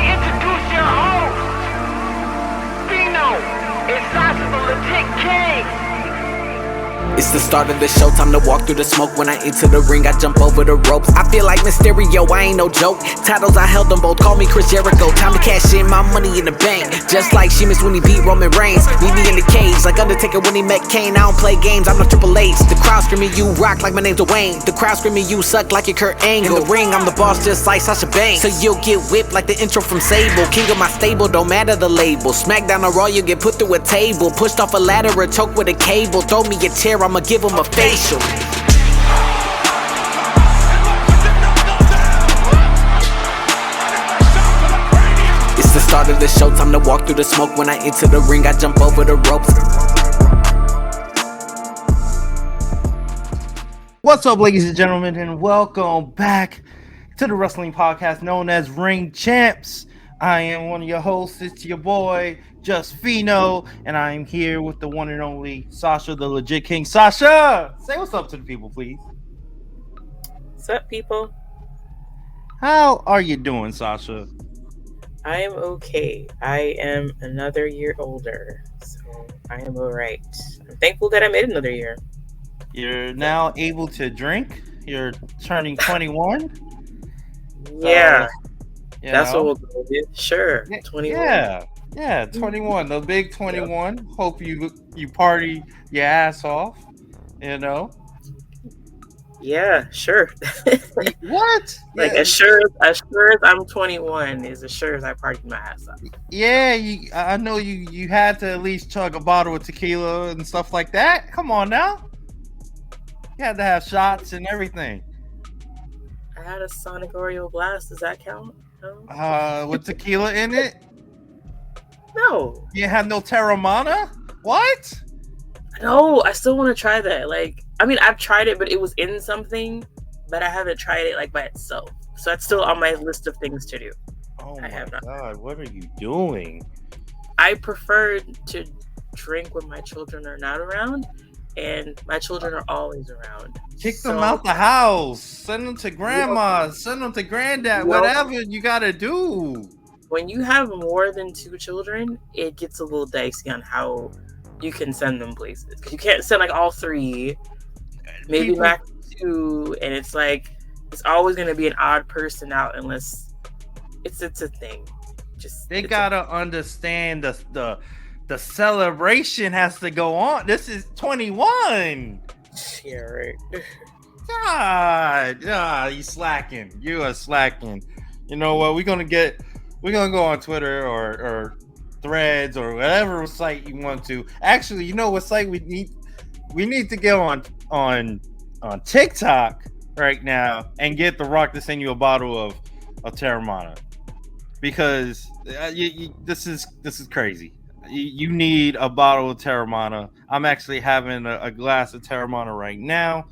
me introduce your host, Fino and Sasha, the legit king. It's the start of the show, time to walk through the smoke. When I enter the ring, I jump over the ropes. I feel like Mysterio, I ain't no joke. Titles, I held them both, call me Chris Jericho. Time to cash in my money in the bank. Just like Sheamus when he beat Roman Reigns. Meet me in the cage, like Undertaker when he met Kane. I don't play games, I'm no Triple H. The crowd screaming, you rock like my name's Dwayne. The crowd screaming, you suck like your Kurt Angle. In the ring, I'm the boss just like Sasha Banks. So you'll get whipped like the intro from Sable. King of my stable, don't matter the label. Smackdown or Raw, you get put through a table. Pushed off a ladder or choked with a cable. Throw me a chair, I'ma give him a facial. It's the start of the show, time to walk through the smoke. When I enter the ring, I jump over the ropes. What's up, ladies and gentlemen, and welcome back to the wrestling podcast known as Ring Champs. I am one of your hosts. It's your boy, Just Fino, and I am here with the one and only Sasha, the legit king. Sasha, say what's up to the people, please. What's up, people? How are you doing, Sasha? I am okay. I am another year older, so I am all right. I'm thankful that I made another year. You're now able to drink. You're turning 21. Yeah, That's what we'll go with. Sure, 21. Yeah, 21. The big 21. Yep. Hope you party your ass off. You know. Yeah, sure. What? Like as sure as I'm 21 is as sure as I party my ass off. Yeah, I know you had to at least chug a bottle of tequila and stuff like that. Come on now. You had to have shots and everything. I had a Sonic Oreo Blast. Does that count? No? With tequila in it? No. You had no Terramana? What? No, I still want to try that. Like, I mean, I've tried it, but it was in something, but I haven't tried it like by itself. So that's still on my list of things to do. Oh my God, what are you doing? I prefer to drink when my children are not around, and my children are always around. Kick them out the house. Send them to grandma. Send them to granddad. Whatever you gotta do. When you have more than 2 children, it gets a little dicey on how you can send them places. Because you can't send like all 3, maybe max 2, and it's like it's always going to be an odd person out unless it's a thing. They gotta understand the celebration has to go on. This is 21. Yeah, right. God, you slacking. You are slacking. You know what? We're gonna go on Twitter or Threads or whatever site you want to. Actually, you know what site we need to get on TikTok right now and get The Rock to send you a bottle of Terramana, because this is crazy. You need a bottle of Terramana. I'm actually having a glass of Terramana right now,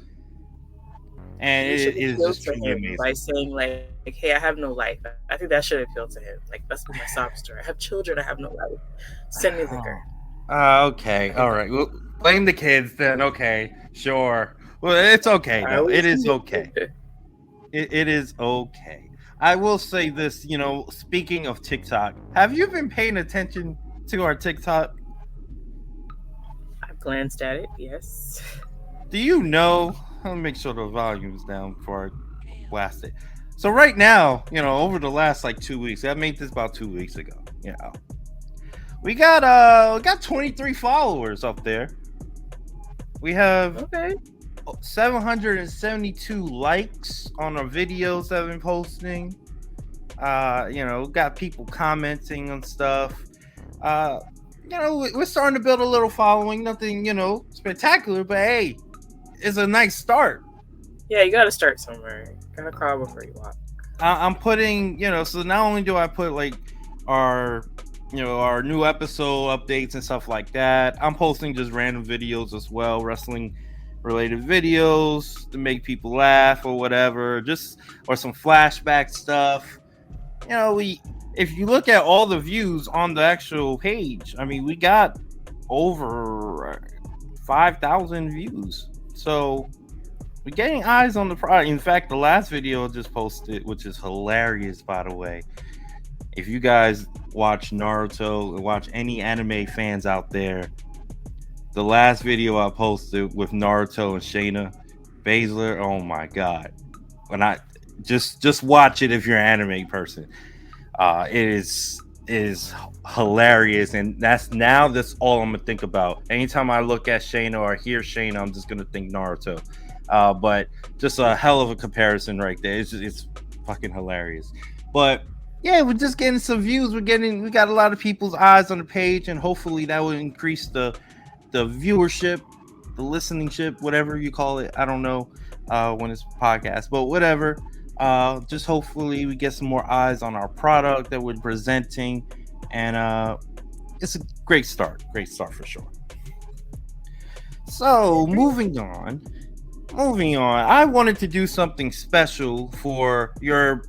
and it is just truly amazing. By saying like, hey, I have no life. I think that should appeal to him. Like, that's my sob story. I have children. I have no life. Send me liquor. Okay. All right. Well, blame the kids then. Okay. Sure. Well, it's okay. Though. It is okay. It is okay. I will say this, speaking of TikTok, have you been paying attention to our TikTok? I've glanced at it, yes. Do you know? Let me make sure the volume's down before I blast it. So right now, over the last 2 weeks, I made this about 2 weeks ago. We got 23 followers up there. We have 772 likes on our videos that I've been posting. Got people commenting on stuff. We're starting to build a little following. Nothing, spectacular, but hey, it's a nice start. Yeah, you got to start somewhere. Gotta crawl before you walk. I'm putting, so not only do I put our new episode updates and stuff like that, I'm posting just random videos as well, wrestling related videos to make people laugh or whatever, or some flashback stuff. If you look at all the views on the actual page, I mean, we got over 5,000 views. So we're getting eyes on the product. In fact, the last video I just posted, which is hilarious, by the way, if you guys watch Naruto and watch any anime fans out there, the last video I posted with Naruto and Shayna Baszler, oh my god. When I just watch it if you're an anime person. It is hilarious, and that's all I'm gonna think about. Anytime I look at Shayna or hear Shayna, I'm just gonna think Naruto. But just a hell of a comparison right there. It's fucking hilarious. But yeah, we're just getting some views. We got a lot of people's eyes on the page, and hopefully that will increase the viewership, the listeningship, whatever you call it. I don't know when it's a podcast, but whatever. Just hopefully we get some more eyes on our product that we're presenting, and it's a great start for sure. So moving on, I wanted to do something special for your,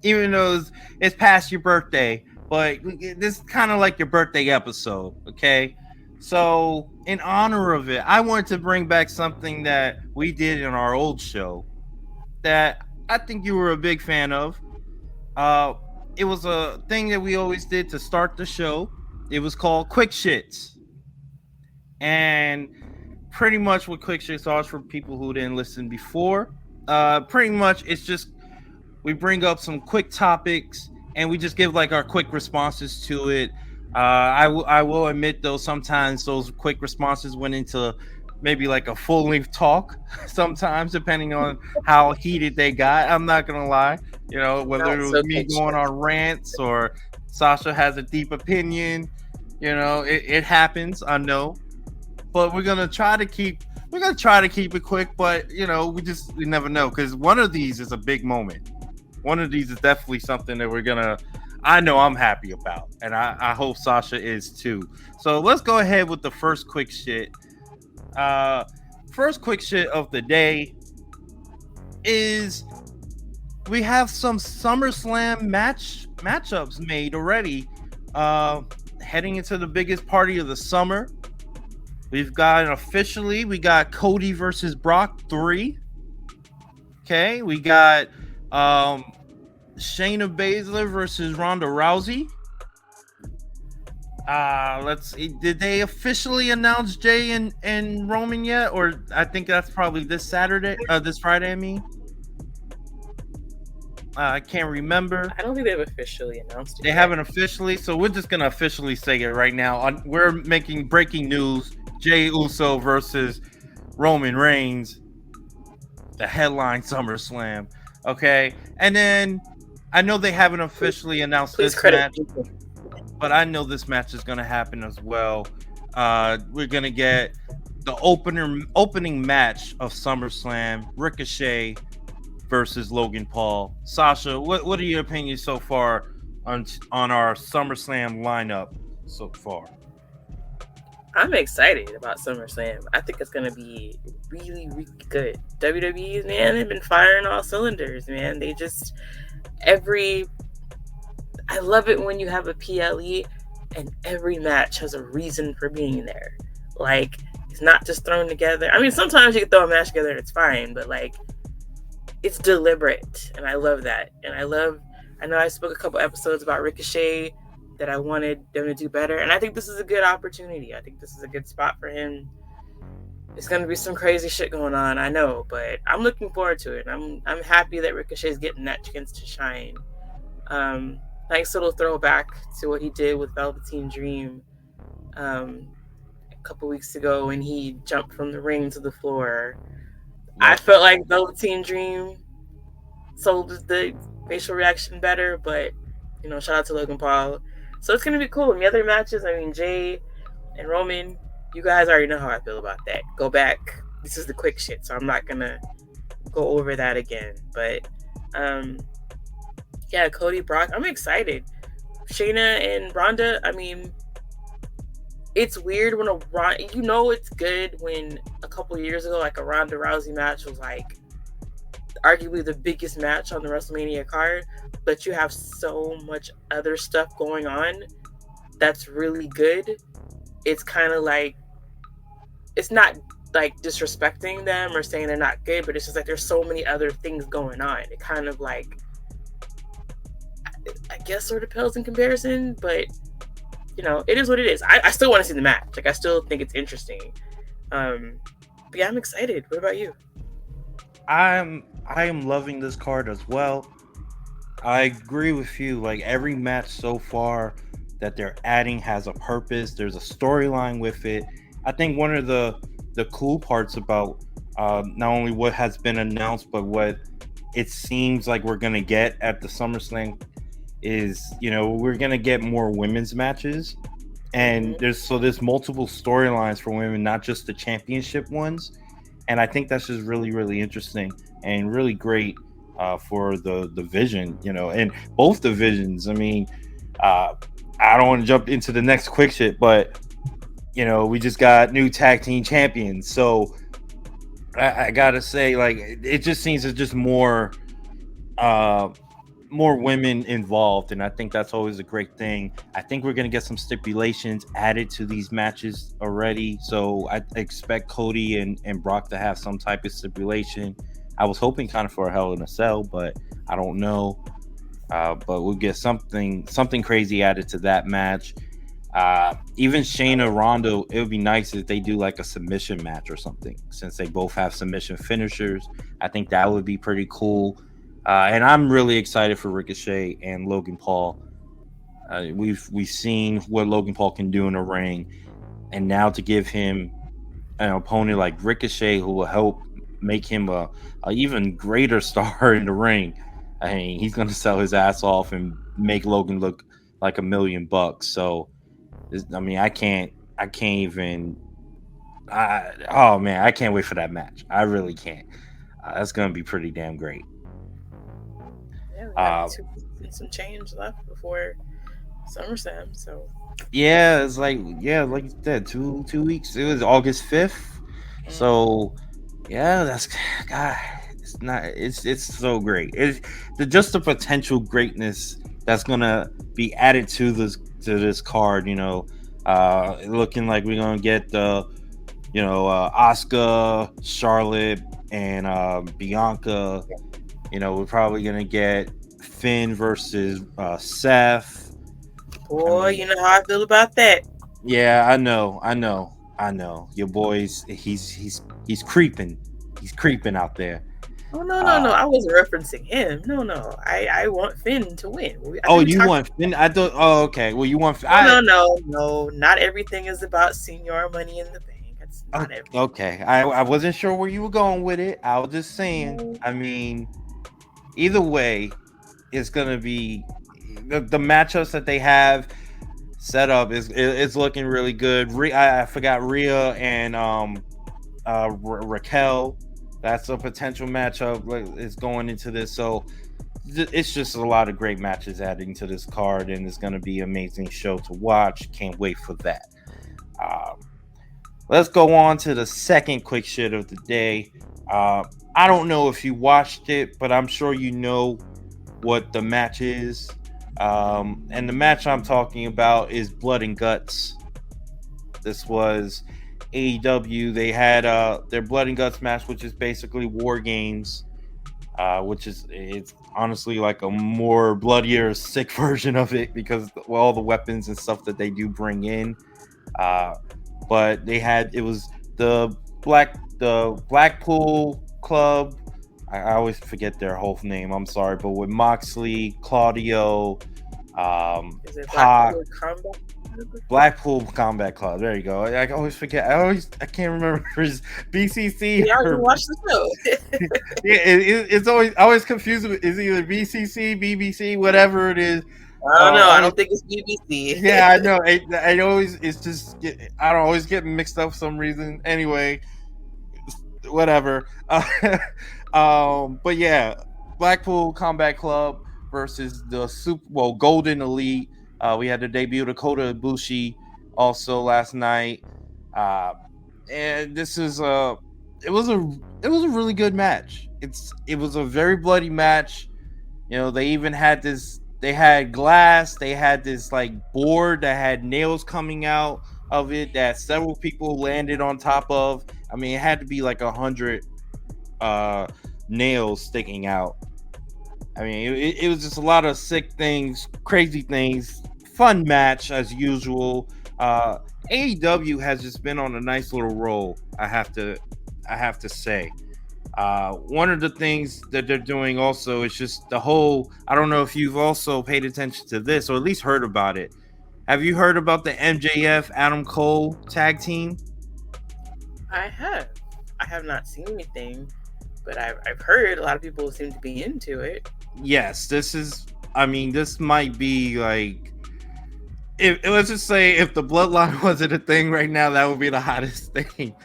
even though it's past your birthday, but this is kind of like your birthday episode, okay? So in honor of it, I wanted to bring back something that we did in our old show that I think you were a big fan of. It was a thing that we always did to start the show. It was called Quick Shits. And pretty much what Quick Shits are, for people who didn't listen before, pretty much it's just we bring up some quick topics and we just give like our quick responses to it. I will admit though, sometimes those quick responses went into maybe like a full length talk sometimes, depending on how heated they got. I'm not gonna lie, whether it was me going on rants or Sasha has a deep opinion, it happens. I know, but we're gonna try to keep it quick. But we never know, because one of these is a big moment. One of these is definitely something that I know I'm happy about, and I hope Sasha is too. So let's go ahead with the first quick shit. First quick shit of the day is we have some SummerSlam matchups made already. Heading into the biggest party of the summer, we got Cody versus Brock 3. Okay, we got Shayna Baszler versus Ronda Rousey. Let's see. Did they officially announce Jay and Roman yet? Or I think that's probably this Friday, I mean. I can't remember. I don't think they've officially announced it. They haven't officially, so we're just gonna officially say it right now. We're making breaking news: Jay Uso versus Roman Reigns, the headline SummerSlam. Okay, and then I know they haven't officially announced this match, but I know this match is gonna happen as well. We're gonna get the opening match of SummerSlam: Ricochet versus Logan Paul. Sasha, what are your opinions so far on our SummerSlam lineup so far? I'm excited about SummerSlam. I think it's gonna be really, really good. WWE, man, they've been firing all cylinders, man. They just I love it when you have a PLE and every match has a reason for being there. Like, it's not just thrown together. I mean, sometimes you can throw a match together and it's fine, but like, it's deliberate, and I love that. And I know I spoke a couple episodes about Ricochet that I wanted them to do better, and I think this is a good opportunity. I think this is a good spot for him. It's going to be some crazy shit going on, I know, but I'm looking forward to it. I'm happy that Ricochet's getting that chance to shine. Nice little throwback to what he did with Velveteen Dream a couple weeks ago when he jumped from the ring to the floor. I felt like Velveteen Dream sold the facial reaction better, but shout out to Logan Paul. So it's gonna be cool. And the other matches, I mean, Jay and Roman, you guys already know how I feel about that. Go back. This is the quick shit, so I'm not gonna go over that again. But yeah, Cody, Brock, I'm excited. Shayna and Ronda, I mean, it's weird when it's good when a couple years ago, like a Ronda Rousey match was like arguably the biggest match on the WrestleMania card, but you have so much other stuff going on that's really good. It's kind of like, it's not like disrespecting them or saying they're not good, but it's just like there's so many other things going on. It kind of like, I guess sort of pales in comparison, but it is what it is. I still want to see the match. Like, I still think it's interesting. But yeah, I'm excited. What about you? I am loving this card as well. I agree with you. Like, every match so far that they're adding has a purpose. There's a storyline with it. I think one of the cool parts about not only what has been announced, but what it seems like we're gonna get at the SummerSlam is, we're gonna get more women's matches, and there's multiple storylines for women, not just the championship ones. And I think that's just really, really interesting and really great for the division, and both divisions. I mean, I don't want to jump into the next quick shit, but we just got new tag team champions, so I gotta say, like, it just seems there's just more women involved, and I think that's always a great thing. I think we're gonna get some stipulations added to these matches already, so I expect Cody and Brock to have some type of stipulation. I was hoping kind of for a Hell in a Cell, but I don't know. But we'll get something crazy added to that match. Even Shayna Rondo, it would be nice if they do like a submission match or something, since they both have submission finishers. I think that would be pretty cool. And I'm really excited for Ricochet and Logan Paul. We've seen what Logan Paul can do in a ring, and now to give him an opponent like Ricochet, who will help make him a even greater star in the ring. I mean, he's going to sell his ass off and make Logan look like $1 million. So, I mean, I can't even. Oh man, I can't wait for that match. I really can't. That's going to be pretty damn great. Yeah, we have some change left before SummerSlam, so. Yeah, it's like you said, 2 weeks. It was August 5th. So, yeah, that's God. It's so great. It's just the potential greatness that's gonna be added to this card. Looking like we're gonna get the Asuka, Charlotte, and Bianca. We're probably gonna get Finn versus Seth. Boy, you know how I feel about that. Yeah, I know. Your boy's he's creeping. He's creeping out there. Oh no! I wasn't referencing him. No. I want Finn to win. You want Finn? I thought. Oh, okay. Well, you want? No. Not everything is about Senior Money in the Bank. That's not everything. Okay. I wasn't sure where you were going with it. I was just saying. I mean, either way, it's gonna be the matchups that they have set up is looking really good. I forgot Rhea and Raquel. That's a potential matchup is going into this. So it's just a lot of great matches adding to this card, and it's going to be an amazing show to watch. Can't wait for that. Let's go on to the second quick shit of the day. I don't know if you watched it, but I'm sure you know what the match is. And the match I'm talking about is Blood and Guts. This was AEW. They had their Blood and Guts match, which is basically War Games, it's honestly like a more bloodier, sick version of it because all the weapons and stuff that they do bring in. But it was the Blackpool Club. I always forget their whole name. I'm sorry, but with Moxley, Claudio, Is it Pac, Blackpool Combat? Blackpool Combat Club. There you go. I always forget. I can't remember if it's BCC. Yeah, I or, watch the show. yeah, it's always confused. It's either BCC, BBC, whatever it is. I don't know. I don't think it's BBC. Yeah, I know. I don't always get mixed up for some reason. Anyway, whatever. But yeah, Blackpool Combat Club versus the Golden Elite. We had the debut of Kota Ibushi also last night, and this is it was a really good match. It was a very bloody match. They even had this. They had glass. They had this like board that had nails coming out of it that several people landed on top of. I mean, it had to be like 100 nails sticking out. I mean, it was just a lot of sick things, crazy things, fun match as usual. AEW has just been on a nice little roll. I have to say. One of the things that they're doing also is just the whole. I don't know if you've also paid attention to this or at least heard about it. Have you heard about the MJF Adam Cole tag team? I have. I have not seen anything, but I've heard a lot of people seem to be into it. Yes, this is. I mean, this might be like. If let's just say if the bloodline wasn't a thing right now, that would be the hottest thing.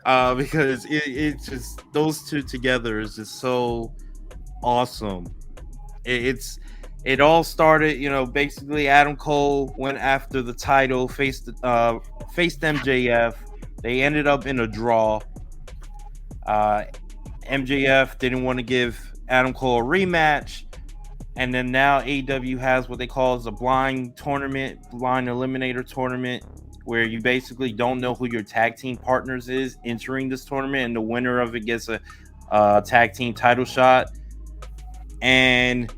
Because it's just those two together is just so awesome. It all started, basically Adam Cole went after the title, faced MJF. They ended up in a draw. Uh, MJF didn't want to give Adam Cole a rematch, and then now AEW has what they call as a blind eliminator tournament, where you basically don't know who your tag team partners is entering this tournament, and the winner of it gets a tag team title shot. And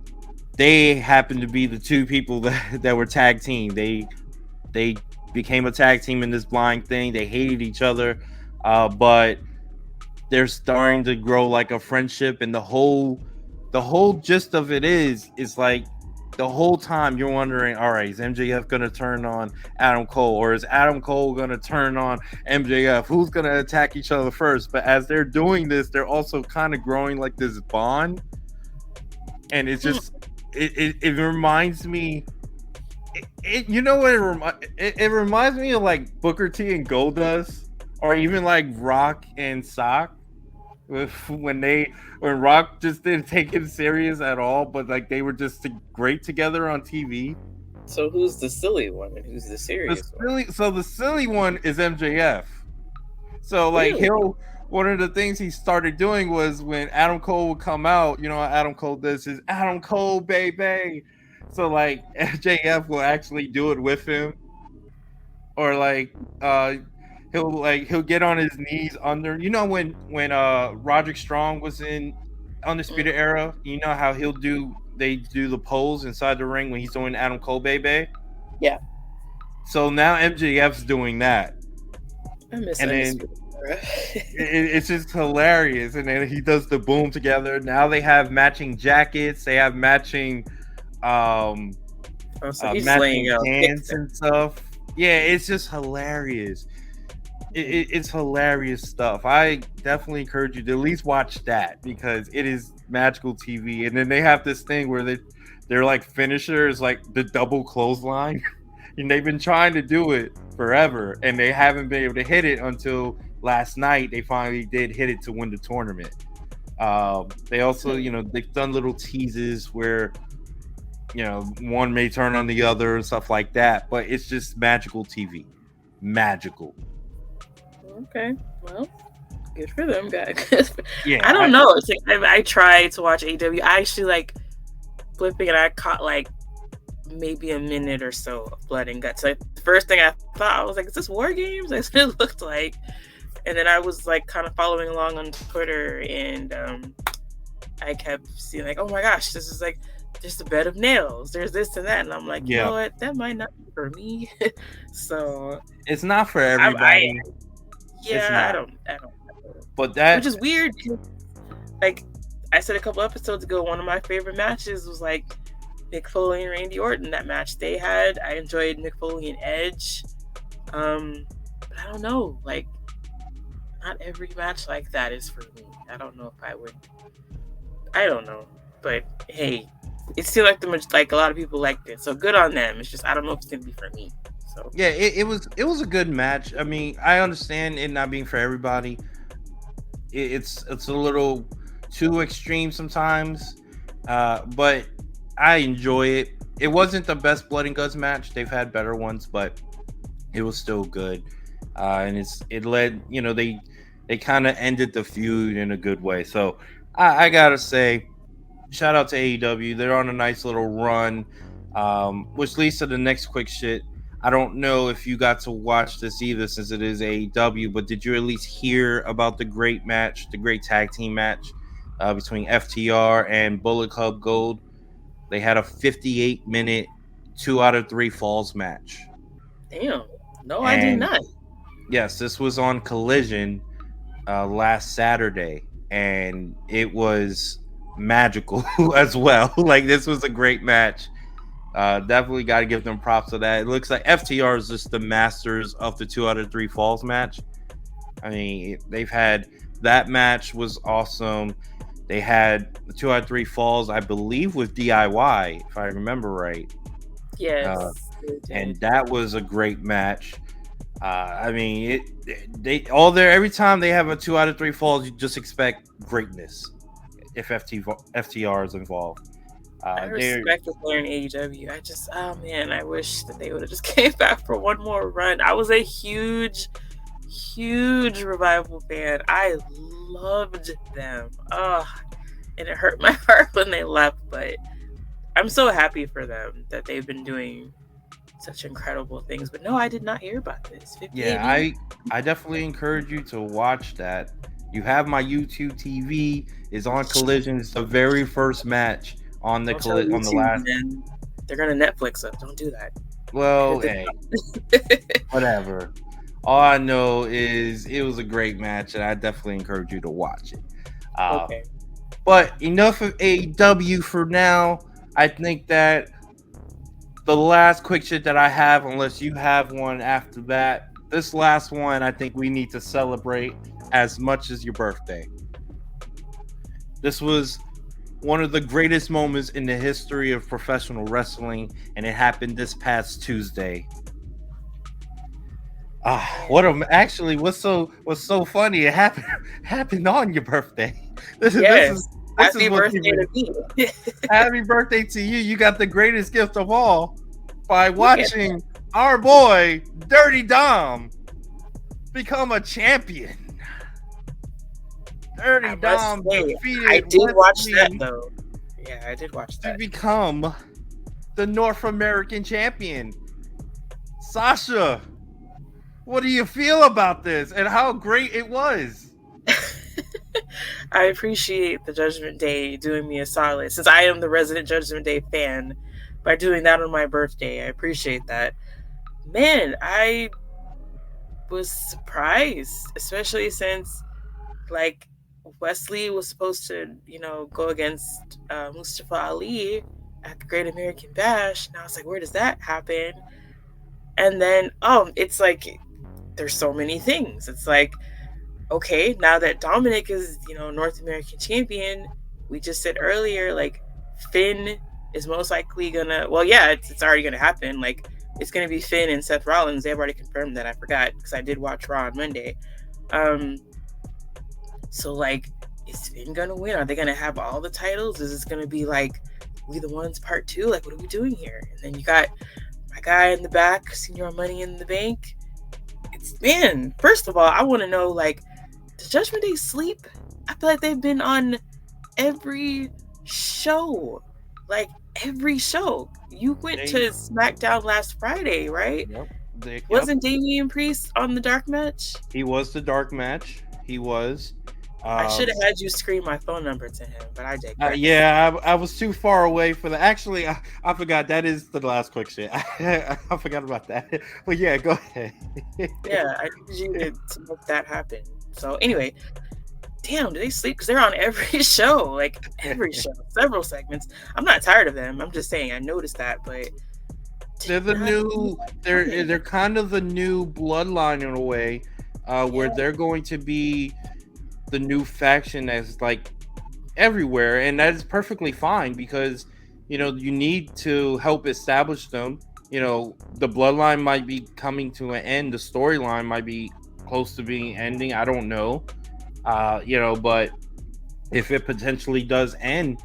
they happen to be the two people that were tag team. They became a tag team in this blind thing. They hated each other, but they're starting to grow like a friendship. And the whole gist of it is like the whole time you're wondering, all right, is MJF gonna turn on Adam Cole, or is Adam Cole gonna turn on MJF? Who's gonna attack each other first? But as they're doing this, they're also kind of growing like this bond, and it's just it reminds me. You know what it reminds me of, like Booker T and Goldust, or even like Rock and Sock, when Rock just didn't take it serious at all, but like they were just great together on TV. So who's the silly one and who's the serious one? So the silly one is MJF. So like Really? one of the things he started doing was when Adam Cole would come out, you know what Adam Cole does is Adam Cole, baby. So like MJF will actually do it with him, or like he'll get on his knees under. You know when Roderick Strong was in Undisputed Era, you know how they do the pose inside the ring when he's doing Adam Cole, baby. Yeah. So now MJF's doing that. I miss And then Era. it's just hilarious. And then he does the boom together. Now they have matching jackets. They have matching So he's matching laying out pants and stuff. Yeah, it's just hilarious. It's hilarious stuff. I definitely encourage you to at least watch that because it is magical TV. And then they have this thing where they're like finishers, like the double clothesline. And they've been trying to do it forever, and they haven't been able to hit it until last night. They finally did hit it to win the tournament. They also, they've done little teases where, one may turn on the other and stuff like that. But it's just magical TV, magical. Okay, well, good for them, guys. Yeah, I don't know. It's like I tried to watch AW. I actually like flipping, and I caught like maybe a minute or so of blood and guts. Like the first thing I thought, I was like, "Is this War Games?" That's what it looked like. And then I was like kind of following along on Twitter, and I kept seeing like, "Oh my gosh, this is like just a bed of nails. There's this and that," and I'm like, you know what? That might not be for me. So it's not for everybody. I don't. But that, which is weird. Like I said a couple episodes ago, one of my favorite matches was like Mick Foley and Randy Orton. That match they had, I enjoyed Mick Foley and Edge. But I don't know, like not every match like that is for me. I don't know if I would. I don't know, but hey, it seemed like a lot of people liked it, so good on them. It's just I don't know if it's gonna be for me. So yeah, it was a good match. I mean, I understand it not being for everybody. It's a little too extreme sometimes, but I enjoy it. It wasn't the best blood and guts match. They've had better ones, but it was still good. And it led, they kind of ended the feud in a good way. So I gotta say, shout out to AEW. They're on a nice little run, which leads to the next quick shit. I don't know if you got to watch this either since it is AEW, but did you at least hear about the great match, the great tag team match between FTR and Bullet Club Gold. They had a 58-minute 2 out of 3 falls match. Damn. No, I did And not. yes, this was on Collision last Saturday, and it was magical as well. Like, this was a great match. Definitely got to give them props for that. It looks like FTR is just the masters of the 2 out of 3 falls match. I mean, they've had that match was awesome. They had the 2 out of 3 falls, I believe, with DIY, if I remember right. Yes. And that was a great match. I mean, every time they have a 2 out of 3 falls, you just expect greatness if FTR is involved. I respect that they're in AEW. I wish that they would have just came back for one more run. I was a huge Revival fan. I loved them. And it hurt my heart when they left, but I'm so happy for them that they've been doing such incredible things. But no, I did not hear about this. Yeah, I definitely encourage you to watch that. You have my YouTube TV. Is on Collision. It's the very first match on the on the last. Man. They're gonna Netflix it. Don't do that. Well, hey, whatever. All I know is it was a great match, and I definitely encourage you to watch it. Okay. But enough of AEW for now. I think that the last quick shit that I have, unless you have one after that, this last one I think we need to celebrate as much as your birthday. This was one of the greatest moments in the history of professional wrestling, and it happened this past Tuesday. What's so funny? It happened on your birthday. Happy birthday to me. Happy birthday to you. You got the greatest gift of all by watching our boy Dirty Dom become a champion. Dirty Dom defeated I did watch that though. Yeah, I did watch that. To become the North American champion. Sasha, what do you feel about this and how great it was? I appreciate the Judgment Day doing me a solid, since I am the resident Judgment Day fan, by doing that on my birthday. I appreciate that. Man, I was surprised, especially since, like, Wesley was supposed to, go against Mustafa Ali at the Great American Bash. And I was like, where does that happen? And then, it's like, there's so many things. It's like, okay, now that Dominic is, North American champion, we just said earlier, like, Finn is most likely gonna, it's already gonna happen. Like, it's gonna be Finn and Seth Rollins. They've already confirmed that. I forgot, because I did watch Raw on Monday. So, like, is Finn gonna win? Are they gonna have all the titles? Is this gonna be, like, We the Ones Part 2? Like, what are we doing here? And then you got my guy in the back, Senior Money in the Bank. Man, first of all, I want to know, like, does Judgment Day sleep? I feel like they've been on every show. Like, every show. You went to SmackDown last Friday, right? Yep. Wasn't Damian Priest on the dark match? He was the dark match. He was. I should have had you scream my phone number to him, but I digress. I was too far away for that. Actually, I forgot. That is the last quick shit. I forgot about that. But yeah, go ahead. Yeah, I need you to make that happen. So anyway, damn, do they sleep? Because they're on every show, like every show, several segments. I'm not tired of them. I'm just saying I noticed that, but they're the new. They're kind of the new bloodline in a way, where they're going to be the new faction that's like everywhere, and that is perfectly fine because you need to help establish them. The bloodline might be coming to an end. The storyline might be close to being ending. I don't know. But if it potentially does end,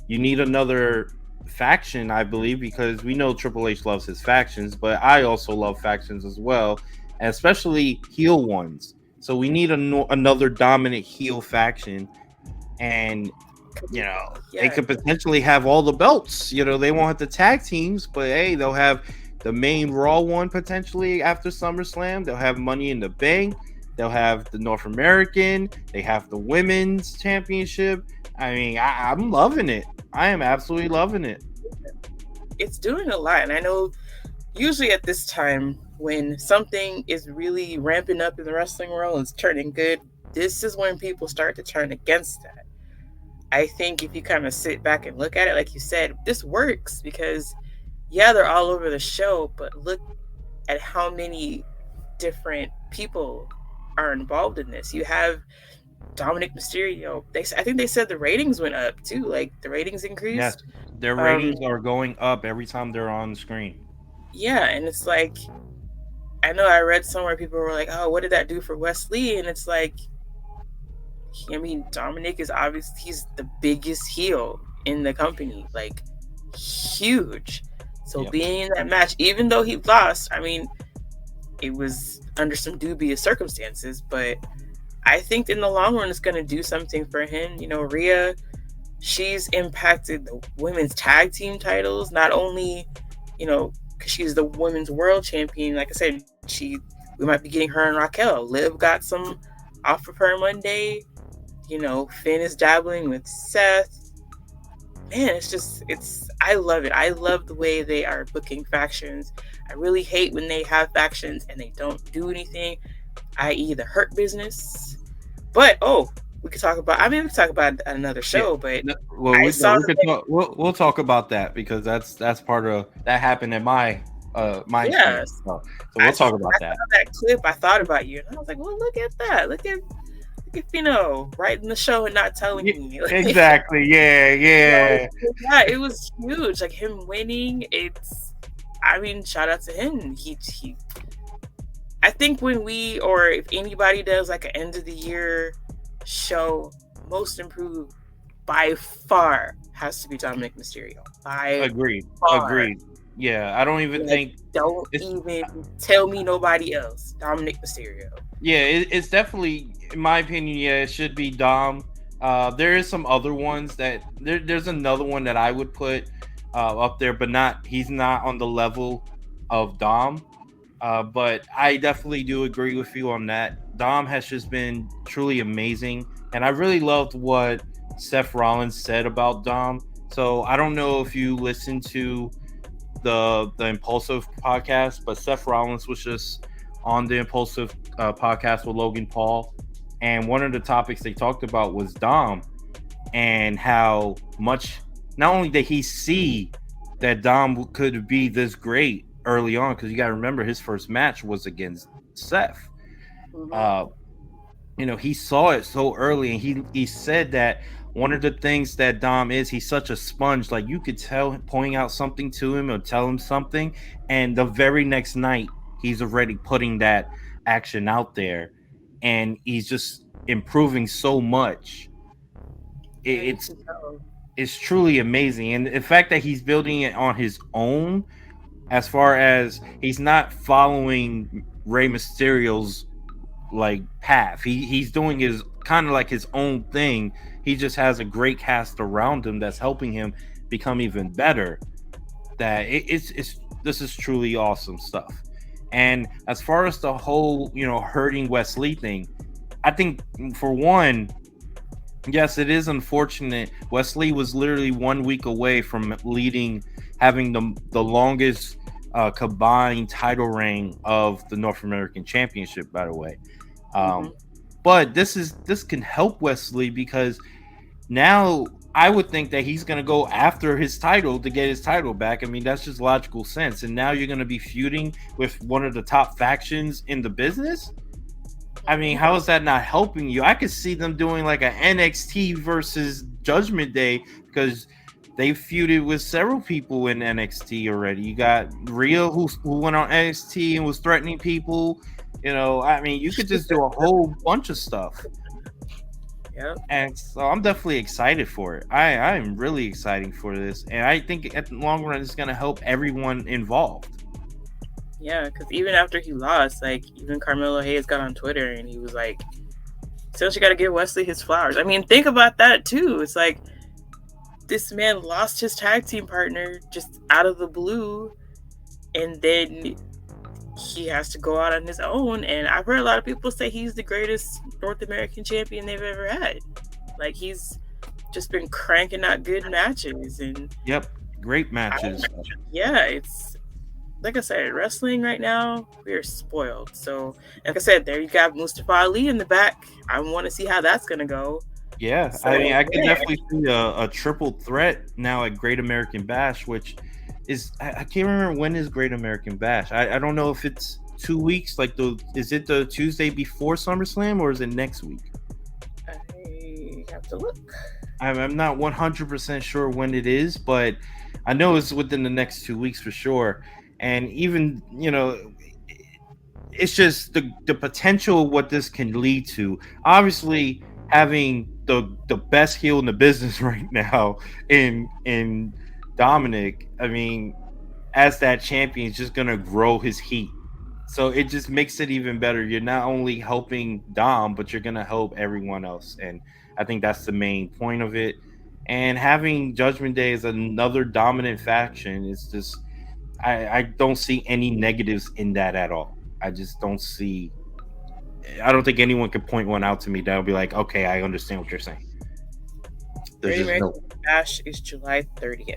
you need another faction, I believe, because we know Triple H loves his factions, but I also love factions as well, and especially heel ones. So we need another dominant heel faction, and they could potentially have all the belts. They won't have the tag teams, but hey, they'll have the main Raw one potentially after SummerSlam. They'll have Money in the Bank. They'll have the North American. They have the Women's Championship. I mean, I'm loving it. I am absolutely loving it. It's doing a lot, and I know usually at this time when something is really ramping up in the wrestling world and it's turning good, this is when people start to turn against that. I think if you kind of sit back and look at it, like you said, this works because, yeah, they're all over the show, but look at how many different people are involved in this. You have Dominik Mysterio. I think they said the ratings went up too. Like the ratings Yes, increased. their ratings are going up every time they're on the screen. Yeah, and it's like, I know I read somewhere people were like, "Oh, what did that do for Wesley?" And it's like, I mean, Dominik is obviously he's the biggest heel in the company, like huge. So Yep. being in that match, even though he lost, I mean, it was under some dubious circumstances, but I think in the long run, it's going to do something for him. You know, Rhea, she's impacted the women's tag team titles, not only, you know, because she's the women's world champion. Like I said, we might be getting her and Raquel. Liv got some off of her Monday. You know, Finn is dabbling with Seth. Man, I love it. I love the way they are booking factions. I really hate when they have factions and they don't do anything, i.e. the Hurt Business. But, we could talk about it at another show, but Well, I saw we'll talk about that because that's part of that happened at my yes. stream. So we'll talk about that. I saw that clip. I thought about you, and I was like, "Well, look at that! Look at Fino writing the show and not telling me." Exactly. Yeah. Yeah, it was huge. Like him winning, shout out to him. He I think if anybody does like an end of the year show, most improved by far has to be Dominik Mysterio. Agreed. Yeah, I don't even think. Don't even tell me nobody else. Dominik Mysterio. Yeah, it's definitely, in my opinion. Yeah, it should be Dom. There is some other ones that there's another one that I would put up there, but he's not on the level of Dom. But I definitely do agree with you on that. Dom has just been truly amazing, and I really loved what Seth Rollins said about Dom. So I don't know if you listened to the Impulsive podcast, but Seth Rollins was just on the Impulsive podcast with Logan Paul, and one of the topics they talked about was Dom and how much not only did he see that Dom could be this great early on, because you got to remember his first match was against Seth. You know, he saw it so early, and he said that one of the things that Dom is, he's such a sponge. Like you could tell pointing out something to him or tell him something, and the very next night he's already putting that action out there, and he's just improving so much. It's truly amazing, and the fact that he's building it on his own, as far as he's not following Rey Mysterio's like path. He's doing his kind of like his own thing. He just has a great cast around him that's helping him become even better. This is truly awesome stuff. And as far as the whole, hurting Wesley thing, I think for one, yes, it is unfortunate. Wesley was literally 1 week away from having the longest combined title reign of the North American Championship, by the way. But this can help Wesley, because now I would think that he's going to go after his title to get his title back. I mean, that's just logical sense. And now you're going to be feuding with one of the top factions in the business. I mean, how is that not helping you? I could see them doing like an NXT versus Judgment Day, because they feuded with several people in NXT already. You got Rhea who went on NXT and was threatening people. I mean, you could just do a whole bunch of stuff. Yeah. And so I'm definitely excited for it. I am really excited for this. And I think at the long run, it's going to help everyone involved. Yeah, because even after he lost, like, even Carmelo Hayes got on Twitter and he was like, still, you got to give Wesley his flowers. I mean, think about that, too. It's like, this man lost his tag team partner just out of the blue, and then he has to go out on his own. And I've heard a lot of people say he's the greatest North American champion they've ever had. Like, he's just been cranking out good matches, and Yep, great matches. yeah, it's like I said, wrestling right now, we're spoiled. So, like I said, there you got Mustafa Ali in the back. I want to see how that's gonna go. Yeah, So, I mean, I could yeah. definitely see a triple threat now at Great American Bash, which is I can't remember when is Great American Bash. I don't know if it's 2 weeks. Like is it the Tuesday before SummerSlam or is it next week? I have to look. I'm not 100% sure when it is, but I know it's within the next 2 weeks for sure. And even it's just the potential of what this can lead to. Obviously, having the best heel in the business right now in Dominic, I mean, as that champion, is just gonna grow his heat. So it just makes it even better. You're not only helping Dom, but you're gonna help everyone else, and I think that's the main point of it. And having Judgment Day as another dominant faction is just I don't see any negatives in that at all. I just don't see. I don't think anyone could point one out to me that'll be like, okay, I understand what you're saying. There's Great just American no Bash is July 30th.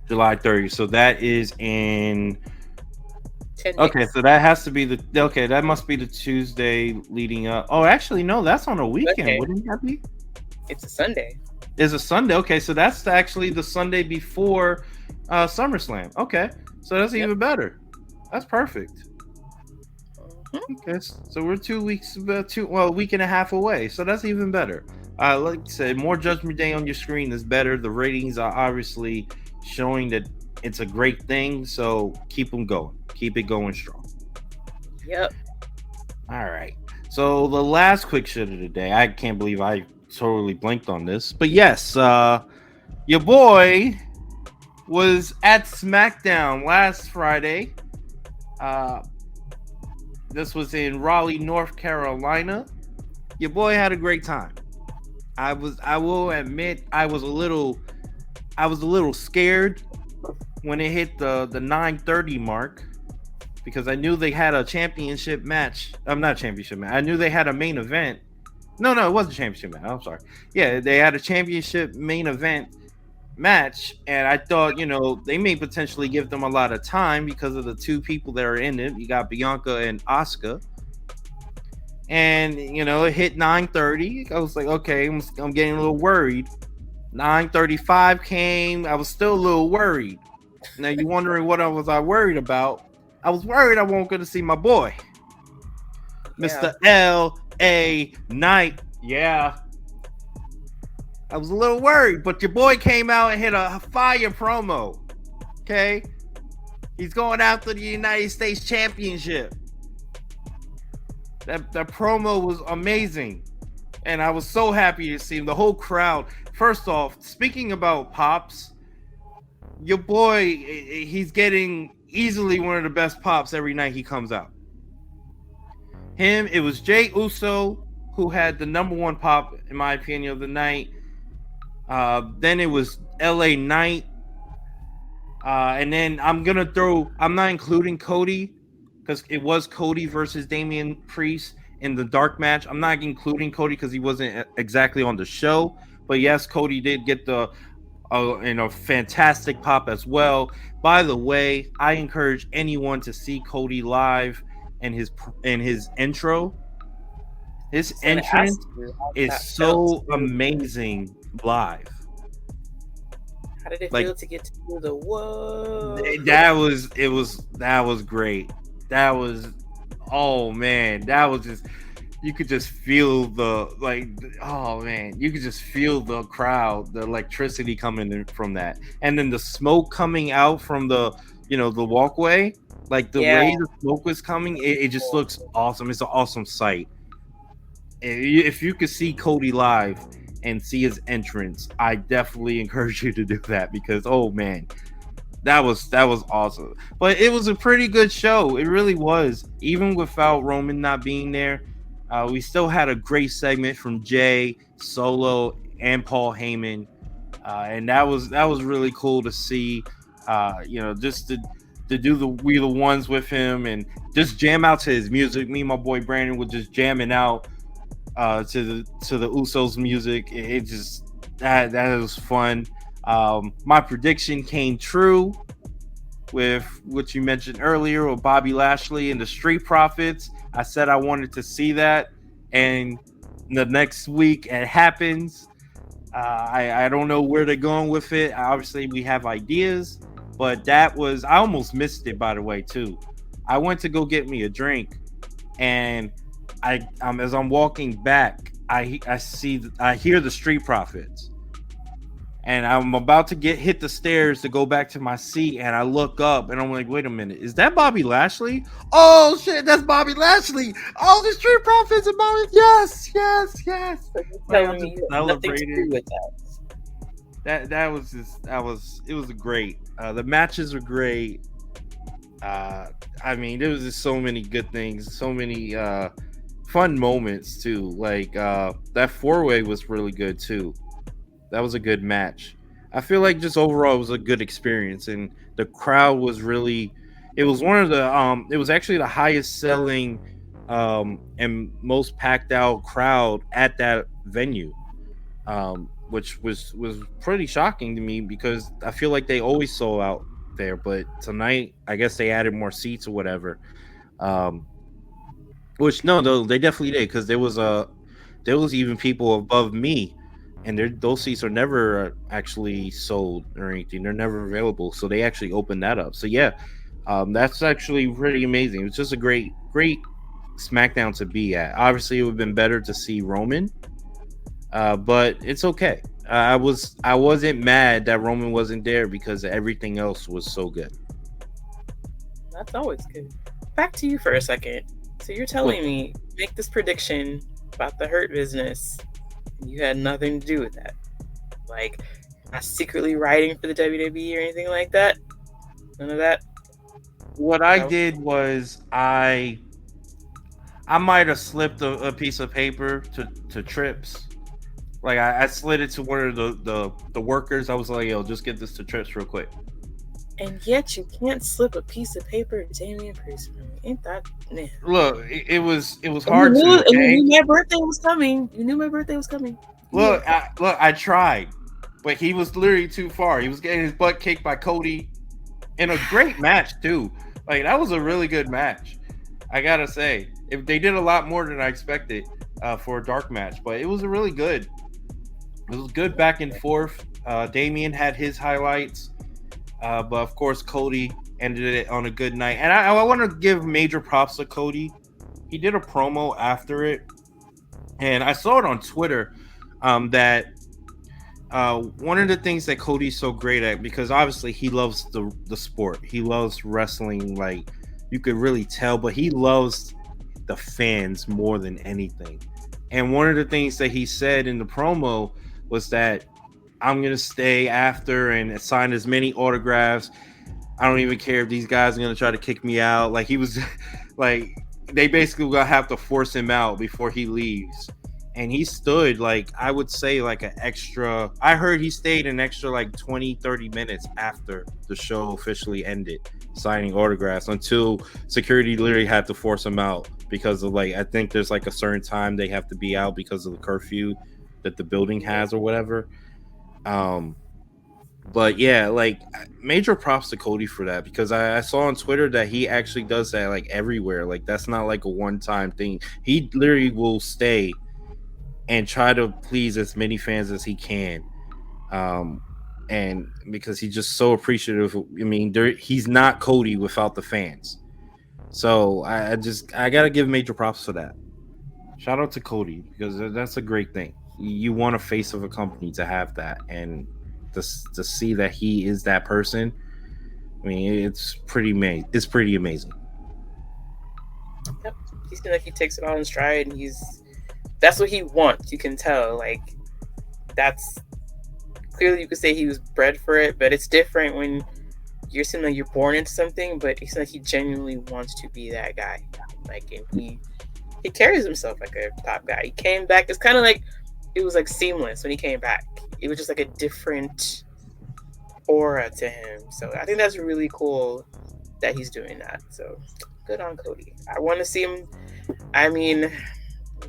July 30th. So that is in 10 okay, days. so that has to be that must be the Tuesday leading up. Oh, actually, no, that's on a weekend. Okay. Wouldn't that be? It's a Sunday. Is a Sunday. Okay, so that's actually the Sunday before SummerSlam. Okay, so that's even better. That's perfect. Okay, so we're 2 weeks, a week and a half away. So that's even better. Like I said, more Judgment Day on your screen is better. The ratings are obviously showing that it's a great thing. So keep them going. Keep it going strong. Yep. All right. So the last quick shit of the day. I can't believe I totally blanked on this, but yes, your boy was at SmackDown last Friday. This was in Raleigh, North Carolina. Your boy had a great time. I will admit I was a little scared when it hit the 9:30 mark because I knew they had a championship match. I'm not championship match. I knew they had a main event. No, it wasn't a championship match. I'm sorry. Yeah, they had a championship main event match, and I thought, they may potentially give them a lot of time because of the two people that are in it. You got Bianca and Asuka. And, it hit 9:30. I was like, okay, I'm getting a little worried. 9:35 came. I was still a little worried. Now, you're wondering what was I worried about? I was worried I wasn't going to see my boy, Mr. L.A. Knight. Yeah. I was a little worried, but your boy came out and hit a fire promo. Okay? He's going after the United States Championship. That promo was amazing. And I was so happy to see him. The whole crowd. First off, speaking about pops, your boy, he's getting easily one of the best pops every night he comes out. It was Jey Uso who had the number one pop, in my opinion, of the night. Then it was LA Knight. And then I'm not including Cody because it was Cody versus Damian Priest in the dark match. I'm not including Cody because he wasn't exactly on the show. But yes, Cody did get the fantastic pop as well. By the way, I encourage anyone to see Cody live and his intro. His entrance is so amazing live. How did it feel to get to do the whoa? That was great. That was, oh man, that was just, you could just feel you could just feel the crowd, the electricity coming in from that, and then the smoke coming out from the the walkway, way the smoke was coming, it just looks awesome. It's an awesome sight. If you could see Cody live and see his entrance, I definitely encourage you to do that because, oh man, that was awesome. But it was a pretty good show. It really was. Even without Roman not being there, we still had a great segment from Jay, Solo, and Paul Heyman, and that was really cool to see. Just to do the We the Ones with him and just jam out to his music. Me and my boy Brandon were just jamming out to the Usos music. that was fun. My prediction came true with what you mentioned earlier with Bobby Lashley and the Street Profits. I said I wanted to see that, and the next week it happens. I don't know where they're going with it. Obviously, we have ideas, but that was I almost missed it. By the way, too, I went to go get me a drink, and as I'm walking back, I hear the Street Profits, and I'm about to hit the stairs to go back to my seat, and I look up, and I'm like, wait a minute, is that Bobby Lashley? Oh shit, that's Bobby Lashley! Oh, the Street Profits and Bobby, yes. So you're Like, telling I'm me just you have nothing to do celebrating. with that? It was great. The matches were great. I mean, there was just so many good things, so many fun moments too. Like that 4-way was really good too. That was a good match. I feel like just overall it was a good experience, and the crowd was really. It was one of the. It was actually the highest selling, and most packed out crowd at that venue, which was pretty shocking to me because I feel like they always sold out there, but tonight I guess they added more seats or whatever. Um, which no, they definitely did because there was even people above me, and those seats are never actually sold or anything. They're never available, so they actually opened that up. So yeah, that's actually pretty amazing. It was just a great SmackDown to be at. Obviously, it would have been better to see Roman, but it's okay. I wasn't mad that Roman wasn't there because everything else was so good. That's always good. Back to you for a second. So you're telling me make this prediction about the Hurt Business, and you had nothing to do with that? Like, not secretly writing for the WWE or anything like that? None of that? What I did was I might have slipped a piece of paper to Trips. Like I slid it to one of the workers. I was like, "Yo, just get this to Trips real quick." And yet you can't slip a piece of paper to Damian Priest. Ain't that? Man. Look, it was hard to. And you knew my birthday was coming. You knew my birthday was coming. Look, I tried, but he was literally too far. He was getting his butt kicked by Cody in a great match too. Like that was a really good match. I gotta say, if they did a lot more than I expected for a dark match, but it was a really good. It was good back and forth. Damian had his highlights, but of course Cody ended it on a good night. And I want to give major props to Cody. He did a promo after it, and I saw it on Twitter that one of the things that Cody's so great at, because obviously he loves the sport. He loves wrestling, like you could really tell, but he loves the fans more than anything. And one of the things that he said in the promo was that I'm going to stay after and sign as many autographs. I don't even care if these guys are going to try to kick me out. Like he was like, they basically going to have to force him out before he leaves. And he stood like, I would say like I heard he stayed an extra like 20, 30 minutes after the show officially ended, signing autographs until security literally had to force him out because of like, I think there's like a certain time they have to be out because of the curfew that the building has or whatever. But yeah, like major props to Cody for that, because I saw on Twitter that he actually does that like everywhere. Like that's not like a one-time thing. He literally will stay and try to please as many fans as he can. And because he's just so appreciative. I mean, he's not Cody without the fans. So I gotta give major props for that. Shout out to Cody, because that's a great thing. You want a face of a company to have that, and to see that he is that person. I mean, it's pretty amazing. Yep. He seems like he takes it all in stride, and that's what he wants. You can tell, like that's clearly you could say he was bred for it, but it's different when you're seeing like you're born into something. But it seems like he genuinely wants to be that guy. Like, and he carries himself like a top guy. He came back. It's kind of like it was like seamless when he came back. It was just like a different aura to him. So I think that's really cool that he's doing that. So good on Cody. I want to see him. I mean, you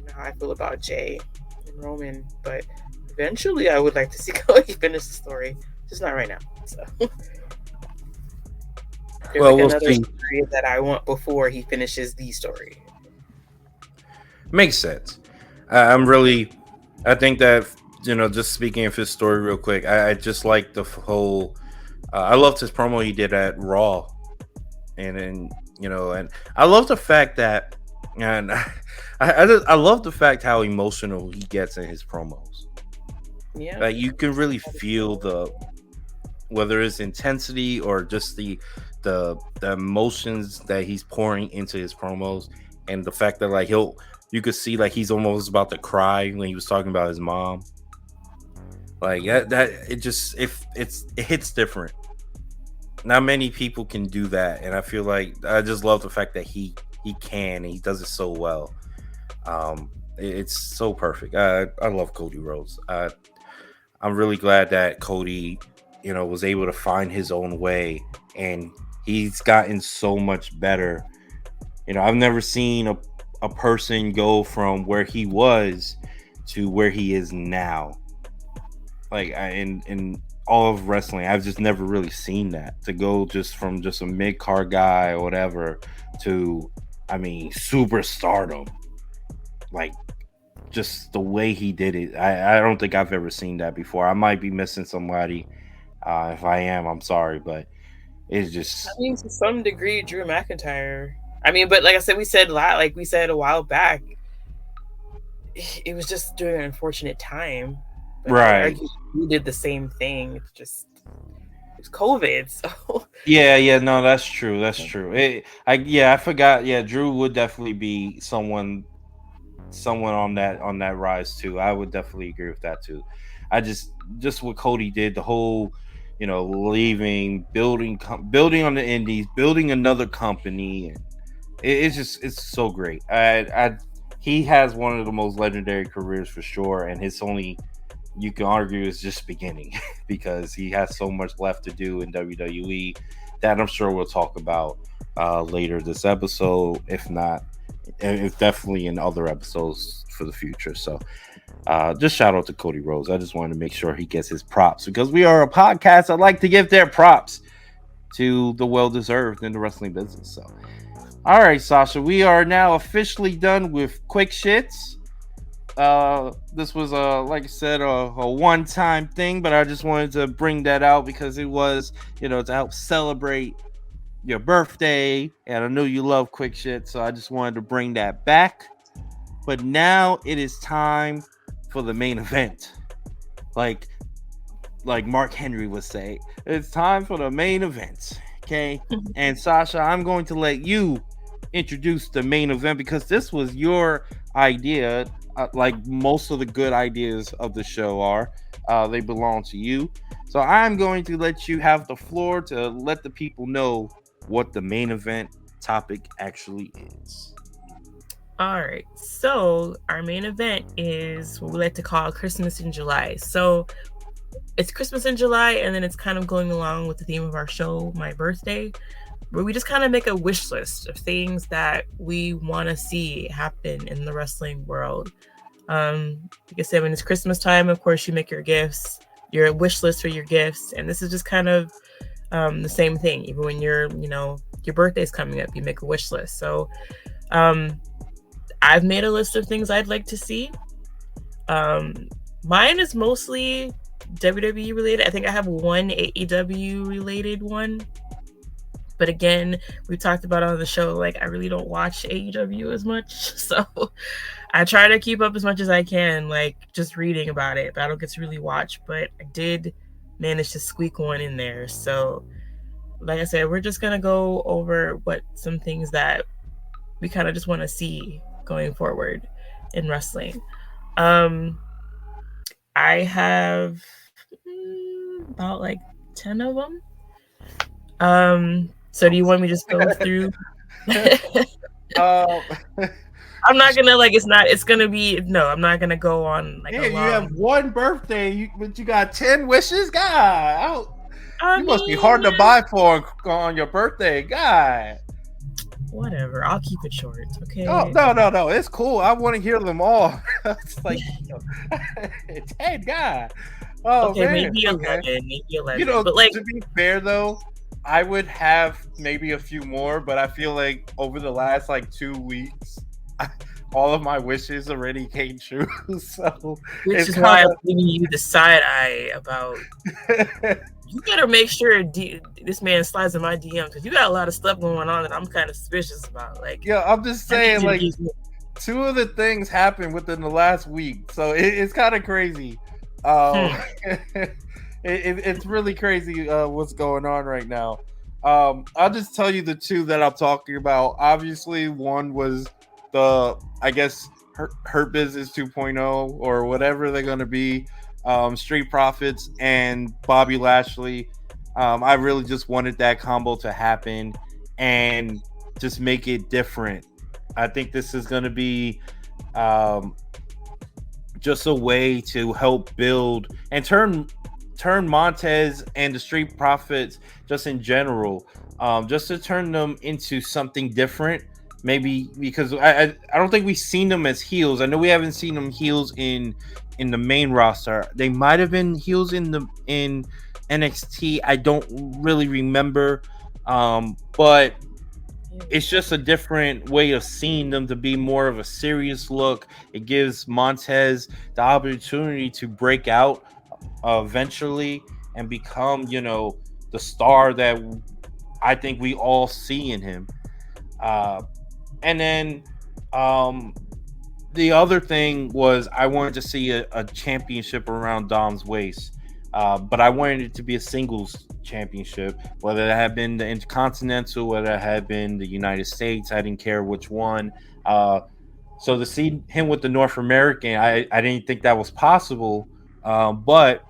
know how I feel about Jay and Roman, but Eventually, I would like to see Cody finish the story, just not right now. So there's Well, like we'll another see. story that I want before he finishes the story. Makes sense. I'm really, I think that, just speaking of his story real quick, I just like the whole. I loved his promo he did at Raw, and then and I love the fact that, and I love the fact how emotional he gets in his promos. Yeah, Like you can really feel whether it's intensity or just the emotions that he's pouring into his promos, and the fact that like you could see like he's almost about to cry when he was talking about his mom. Like that it hits different. Not many people can do that, and I feel like I just love the fact that he can, and he does it so well. It's so perfect. I love Cody Rhodes. I'm really glad that Cody, was able to find his own way, and he's gotten so much better. I've never seen a person go from where he was to where he is now. Like in all of wrestling, I've just never really seen that, to go just from just a mid-card guy or whatever to, superstardom. Like just the way he did it. I don't think I've ever seen that before. I might be missing somebody. If I am, I'm sorry, but it's just. to some degree, Drew McIntyre. But like I said, we said a while back, it was just during an unfortunate time. But Right. We did the same thing. It's COVID, so. Yeah, no, that's true. That's true. I forgot. Yeah, Drew would definitely be someone on that rise too. I would definitely agree with that too. I just what Cody did, the whole, leaving, building on the indies, building another company, and it's so great. He has one of the most legendary careers for sure, and his only, you can argue, is just beginning because he has so much left to do in WWE that I'm sure we'll talk about later this episode, if not, if definitely in other episodes for the future. So just shout out to Cody Rhodes. I just wanted to make sure he gets his props, because we are a podcast that like to give their props to the well-deserved in the wrestling business. So all right, Sasha, we are now officially done with Quick Shits. This was like I said, a one-time thing, but I just wanted to bring that out because it was, to help celebrate your birthday, and I know you love Quick Shit, so I just wanted to bring that back. But now it is time for the main event. Like Mark Henry would say, it's time for the main event. Okay. And Sasha, I'm going to let you introduce the main event because this was your idea. Like most of the good ideas of the show are, they belong to you. So I'm going to let you have the floor to let the people know what the main event topic actually is. All right. So our main event is what we like to call Christmas in July. So it's Christmas in July, and then it's kind of going along with the theme of our show, my birthday, where we just kind of make a wish list of things that we want to see happen in the wrestling world. Like I said, when it's Christmas time, of course, you make your gifts, your wish list for your gifts, and this is just kind of the same thing. Even when your birthday's coming up, you make a wish list. So I've made a list of things I'd like to see. Mine is mostly WWE related. I think I have one AEW related one. But again, we talked about on the show, like I really don't watch AEW as much. So I try to keep up as much as I can, like just reading about it, but I don't get to really watch. But I did manage to squeak one in there. So like I said, we're just going to go over some things that we kind of just want to see going forward in wrestling. I have about like 10 of them. So do you want me to just go through? I'm not gonna I'm not gonna go on like you have one birthday, but you got 10 wishes, God. You must be hard to buy for on your birthday, God. Whatever. I'll keep it short. Okay. Oh no! It's cool. I want to hear them all. It's like it's head guy. Oh Okay, man. maybe Okay. 11. Maybe 11. You know, But like, to be fair though, I would have maybe a few more, but I feel like over the last like 2 weeks, all of my wishes already came true. So which it's is why kind I'm giving you the side eye about. of You better make sure this man slides in my DMs because you got a lot of stuff going on that I'm kind of suspicious about. Like, yeah. I'm just I need saying, you to like give me- two of the things happened within the last week, so it's kind of crazy. Um, it's really crazy what's going on right now. I'll just tell you the two that I'm talking about. Obviously, one was I guess Hurt Business 2.0 or whatever they're going to be. Street Profits and Bobby Lashley. I really just wanted that combo to happen and just make it different. I think this is going to be just a way to help build and turn Montez and the Street Profits just in general, just to turn them into something different. Maybe because I don't think we've seen them as heels. I know we haven't seen them heels in the main roster. They might have been heels in NXT. I don't really remember, but it's just a different way of seeing them to be more of a serious look. It gives Montez the opportunity to break out eventually and become, the star that I think we all see in him. And then the other thing was I wanted to see a championship around Dom's waist, but I wanted it to be a singles championship, whether it had been the Intercontinental, whether it had been the United States. I didn't care which one. So to see him with the North American, I didn't think that was possible. But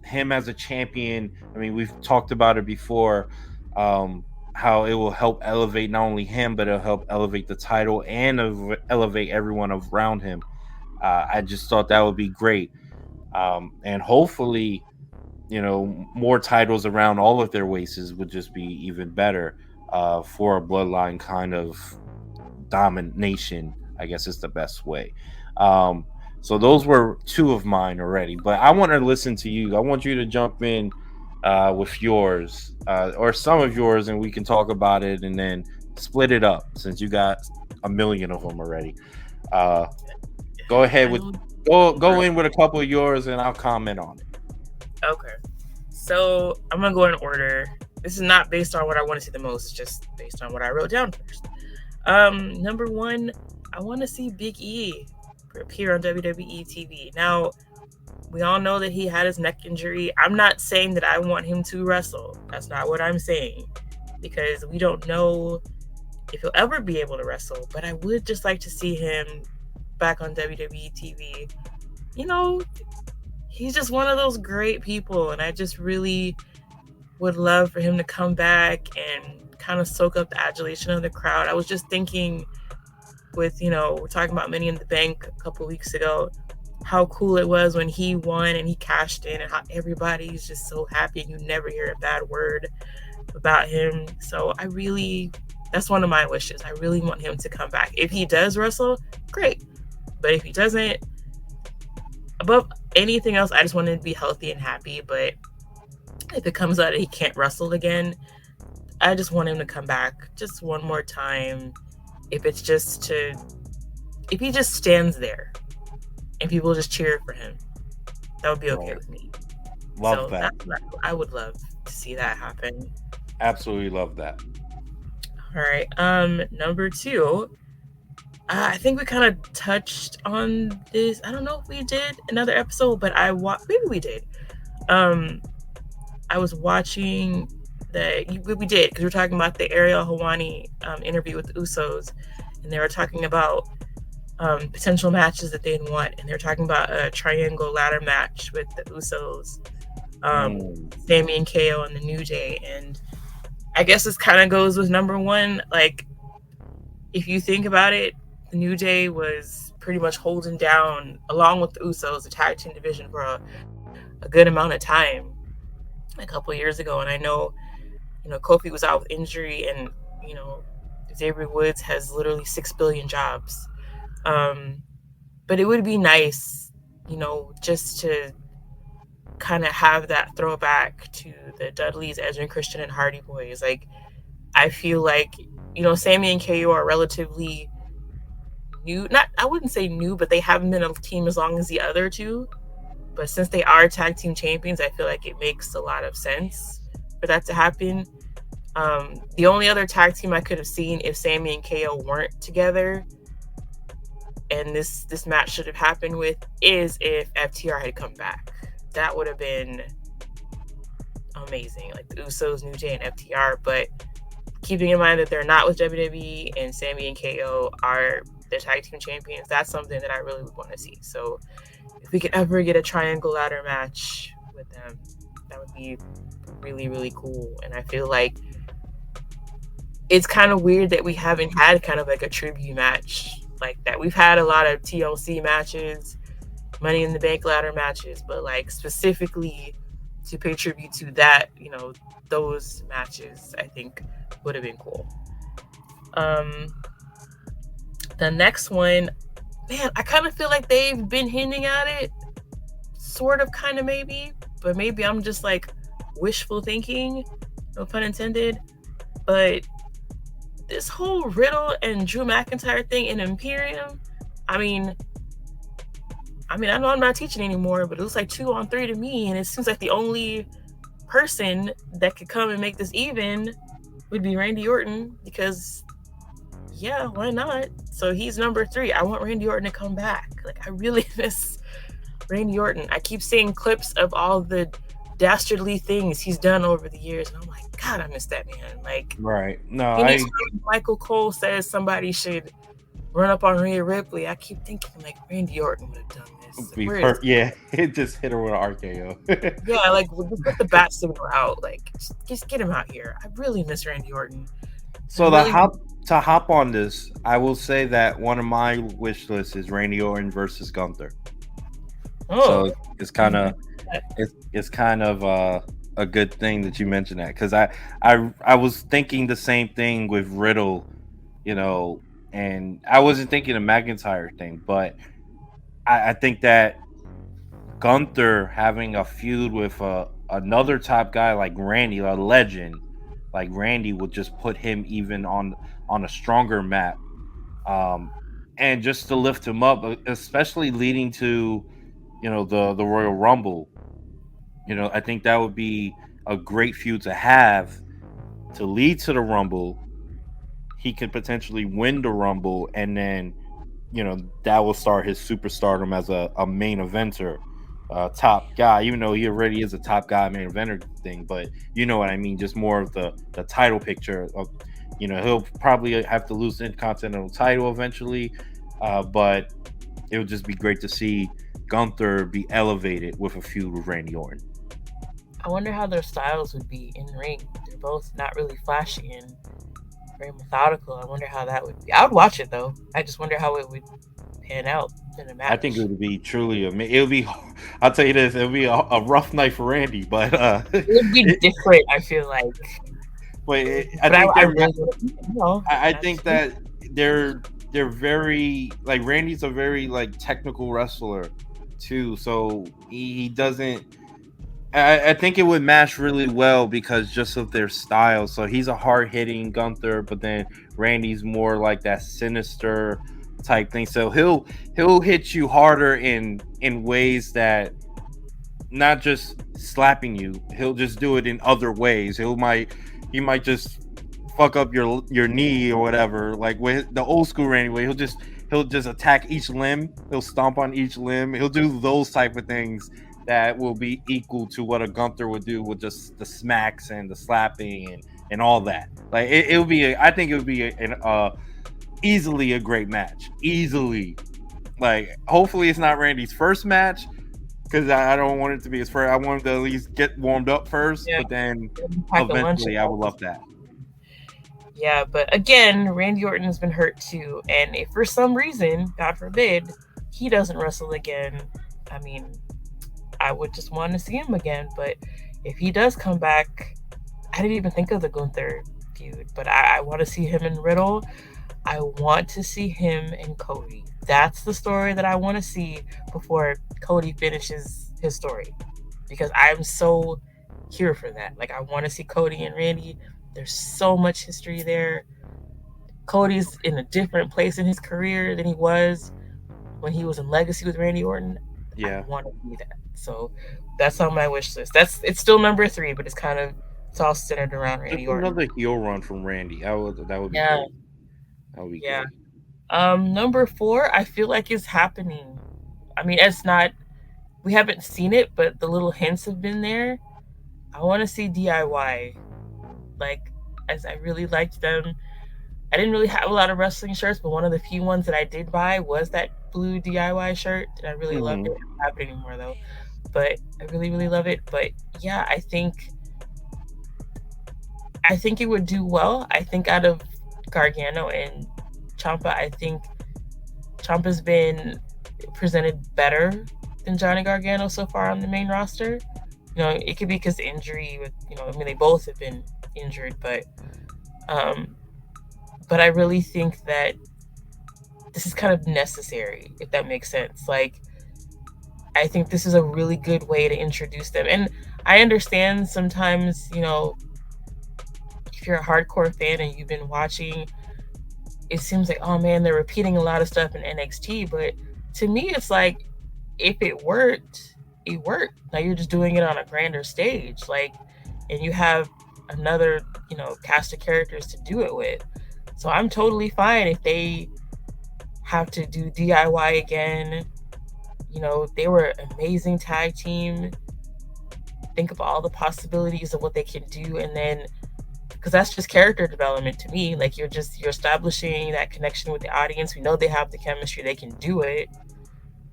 him as a champion, I mean, we've talked about it before, how it will help elevate not only him, but it'll help elevate the title and elevate everyone around him. I just thought that would be great. And hopefully, more titles around all of their waists would just be even better for a bloodline kind of domination. I guess is the best way. So those were two of mine already, but I want to listen to you. I want you to jump in with yours or some of yours, and we can talk about it and then split it up since you got a million of them already. Go ahead with go in with a couple of yours, and I'll comment on it. Okay. So I'm gonna go in order. This is not based on what I want to see the most, it's just based on what I wrote down first. Number one, I want to see Big E appear on WWE TV. Now, we all know that he had his neck injury. I'm not saying that I want him to wrestle. That's not what I'm saying, because we don't know if he'll ever be able to wrestle. But I would just like to see him back on WWE TV. He's just one of those great people, and I just really would love for him to come back and kind of soak up the adulation of the crowd. I was just thinking with, we're talking about Money in the Bank a couple weeks ago, how cool it was when he won and he cashed in, and how everybody's just so happy and you never hear a bad word about him. So that's one of my wishes. I really want him to come back. If he does wrestle, great. But if he doesn't, above anything else, I just want him to be healthy and happy. But if it comes out that he can't wrestle again, I just want him to come back just one more time. If he just stands there and people just cheer for him, that would be okay with me. Love that. I would love to see that happen. Absolutely love that. All right. Number two, I think we kind of touched on this. I don't know if we did another episode, but maybe we did. I was watching we did, because we were talking about the Ariel Helwani interview with the Usos, and they were talking about potential matches that they'd want, and they were talking about a triangle ladder match with the Usos, Sami and KO and the New Day. And I guess this kind of goes with number one. Like, if you think about it, the New Day was pretty much holding down, along with the Usos, the tag team division for a good amount of time a couple years ago. And I know, Kofi was out with injury, and, Xavier Woods has literally 6 billion jobs. But it would be nice, just to kind of have that throwback to the Dudleys, Edge and Christian and Hardy Boys. Like, I feel like, Sammy and KO are relatively new. I wouldn't say new, but they haven't been a team as long as the other two. But since they are tag team champions, I feel like it makes a lot of sense for that to happen. The only other tag team I could have seen if Sammy and KO weren't together, and this match should have happened with, is if FTR had come back. That would have been amazing. Like the Usos, New Day, and FTR. But keeping in mind that they're not with WWE and Sammy and KO are the tag team champions, that's something that I really would want to see. So if we could ever get a triangle ladder match with them, that would be really, really cool. And I feel like it's kind of weird that we haven't had kind of like a tribute match like that. We've had a lot of TLC matches, Money in the Bank ladder matches, but like specifically to pay tribute to that, those matches, I think would have been cool. The next one, man, I kind of feel like they've been hinting at it, sort of, kind of, maybe, but maybe I'm just like wishful thinking, no pun intended. But this whole Riddle and Drew McIntyre thing in Imperium, I know I'm not teaching anymore, but it looks like 2-on-3 to me, and it seems like the only person that could come and make this even would be Randy Orton, because yeah, why not? So he's number 3. I want Randy Orton to come back. Like, I really miss Randy Orton. I keep seeing clips of all the dastardly things he's done over the years, and I'm like, God, I miss that man. Like, right? No, anytime Michael Cole says somebody should run up on Rhea Ripley, I keep thinking like Randy Orton would have done this. Yeah, it just hit her with an RKO. Yeah, like just put the bat signal out. Like, just get him out here. I really miss Randy Orton. So to hop on this, I will say that one of my wish lists is Randy Orton versus Gunther. Oh, so it's kind of a good thing that you mentioned that, because I was thinking the same thing with Riddle, and I wasn't thinking the McIntyre thing, but I think that Gunther having a feud with another top guy like Randy, a legend like Randy, would just put him even on a stronger map, and just to lift him up, especially leading to the Royal Rumble. I think that would be a great feud to have to lead to the Rumble. He could potentially win the Rumble, and then that will start his superstardom as a main eventer, top guy, even though he already is a top guy main eventer thing. But you know what I mean, just more of the title picture of, he'll probably have to lose the Intercontinental title eventually, but it would just be great to see Gunther be elevated with a feud with Randy Orton. I wonder how their styles would be in ring. They're both not really flashy and very methodical. I wonder how that would be. I would watch it though. I just wonder how it would pan out in a match. I think it would be truly amazing. It would be, I'll tell you this, it would be a rough night for Randy, but it would be different, I feel like. I think that they're very, like, Randy's a very like technical wrestler too, so he doesn't. I think it would match really well because just of their style. So he's a hard-hitting Gunther, but then Randy's more like that sinister type thing. So he'll hit you harder in ways that, not just slapping you, he'll just do it in other ways. He might just fuck up your knee or whatever. Like with the old school Randy way, he'll just attack each limb. He'll stomp on each limb. He'll do those type of things that will be equal to what a Gunther would do with just the smacks and the slapping and all that. Like it would be. I think it would be easily a great match. Easily, like, hopefully it's not Randy's first match, because I don't want it to be his first. I want him to at least get warmed up first, but then eventually I would love that. Yeah, but again, Randy Orton has been hurt too, and if for some reason, God forbid, he doesn't wrestle again, I mean, I would just want to see him again. But if he does come back, I didn't even think of the Gunther feud, but I want to see him and Riddle. I want to see him and Cody. That's the story that I want to see before Cody finishes his story, because I'm so here for that. Like, I want to see Cody and Randy. There's so much history there. Cody's in a different place in his career than he was when he was in Legacy with Randy Orton. Yeah. I want to see that. So that's on my wish list. It's still number 3, but it's all centered around Just Randy Orton. another heel run from Randy. That would be Yeah. great. That would be Yeah. great. Number 4, I feel like is happening. I mean, it's not. We haven't seen it, but the little hints have been there. I want to see DIY. Like, as I really liked them. I didn't really have a lot of wrestling shirts, but one of the few ones that I did buy was that blue DIY shirt, and I really loved it. I don't have it anymore though, but I really, really love it. But yeah, I think it would do well. I think out of Gargano and Ciampa, I think Ciampa's been presented better than Johnny Gargano so far on the main roster. You know, it could be because injury with, I mean, they both have been injured, but I really think that this is kind of necessary, if that makes sense. Like, I think this is a really good way to introduce them. And I understand sometimes, if you're a hardcore fan and you've been watching, it seems like, oh man, they're repeating a lot of stuff in NXT. But to me, it's like, if it worked, it worked. Now you're just doing it on a grander stage. Like, and you have another, cast of characters to do it with. So I'm totally fine if they have to do DIY again. They were an amazing tag team. Think of all the possibilities of what they can do, and then, because that's just character development to me. Like, you're establishing that connection with the audience. We know they have the chemistry, they can do it.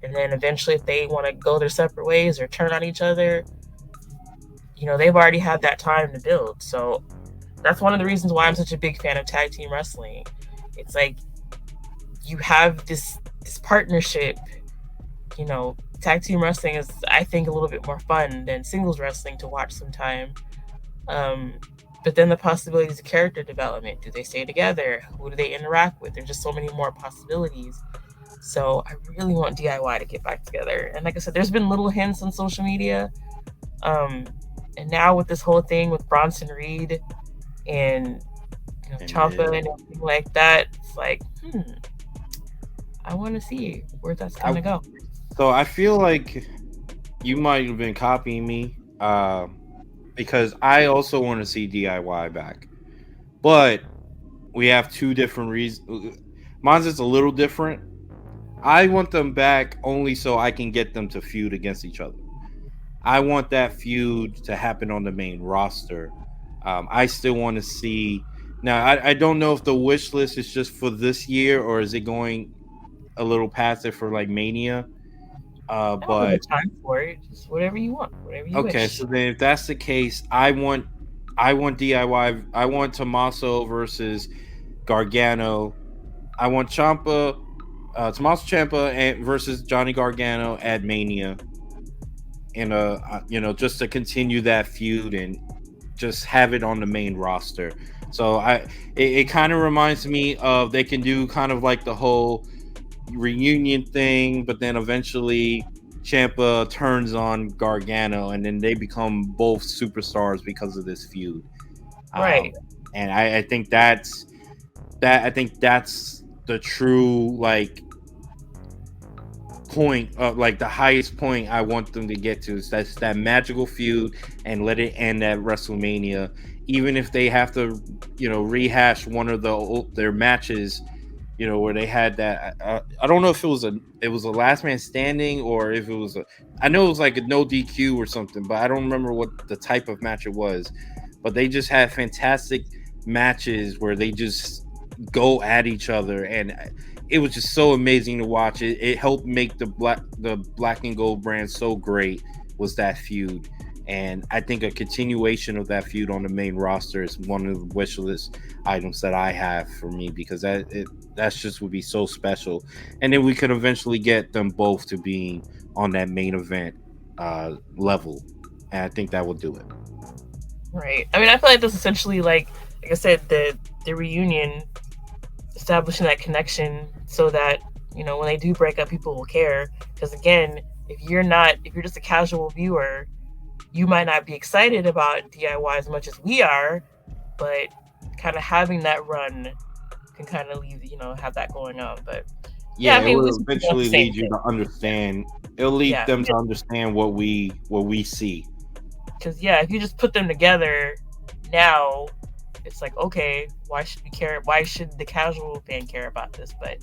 And then eventually, if they want to go their separate ways or turn on each other, they've already had that time to build. So that's one of the reasons why I'm such a big fan of tag team wrestling. It's like, you have this partnership. Tag team wrestling is, I think, a little bit more fun than singles wrestling to watch sometime. But then the possibilities of character development. Do they stay together? Who do they interact with? There's just so many more possibilities. So I really want DIY to get back together. And like I said, there's been little hints on social media. And now with this whole thing with Bronson Reed and Ciampa and everything like that, it's like, I want to see where that's going to go. So I feel like you might have been copying me, because I also want to see DIY back. But we have two different reasons. Mine's is a little different. I want them back only so I can get them to feud against each other. I want that feud to happen on the main roster. I still want to see. Now, I don't know if the wish list is just for this year or is it going a little past it for like Mania. But time for it, just whatever you want, whatever you okay, wish. so then if that's the case, I want DIY. I want Tommaso versus Gargano. I want Ciampa, Tommaso Ciampa versus Johnny Gargano at Mania, and just to continue that feud and just have it on the main roster. So it kind of reminds me of, they can do kind of like the whole reunion thing, but then eventually Ciampa turns on Gargano, and then they become both superstars because of this feud. Right. And I think that's the true point of the highest point I want them to get to, is that magical feud, and let it end at WrestleMania. Even if they have to, rehash one of their matches, where they had that. I don't know if it was a last man standing, or if it was I know it was like a no DQ or something, but I don't remember what the type of match it was. But they just had fantastic matches where they just go at each other, and it was just so amazing to watch. It helped make the black and gold brand so great, was that feud. And I think a continuation of that feud on the main roster is one of the wish list items that I have for me, because that's just would be so special. And then we could eventually get them both to being on that main event level. And I think that will do it. Right. I mean, I feel like that's essentially like like I said, the reunion, establishing that connection so that, when they do break up, people will care. Because again, if you're just a casual viewer, you might not be excited about DIY as much as we are, but kind of having that run can kind of leave, have that going on. But yeah, Yeah, I it mean, we will want the eventually same lead you thing. to understand. It'll lead Yeah, them to understand what we see. because yeah, if you just put them together now, it's like, okay, why should we care? Why should the casual fan care about this? But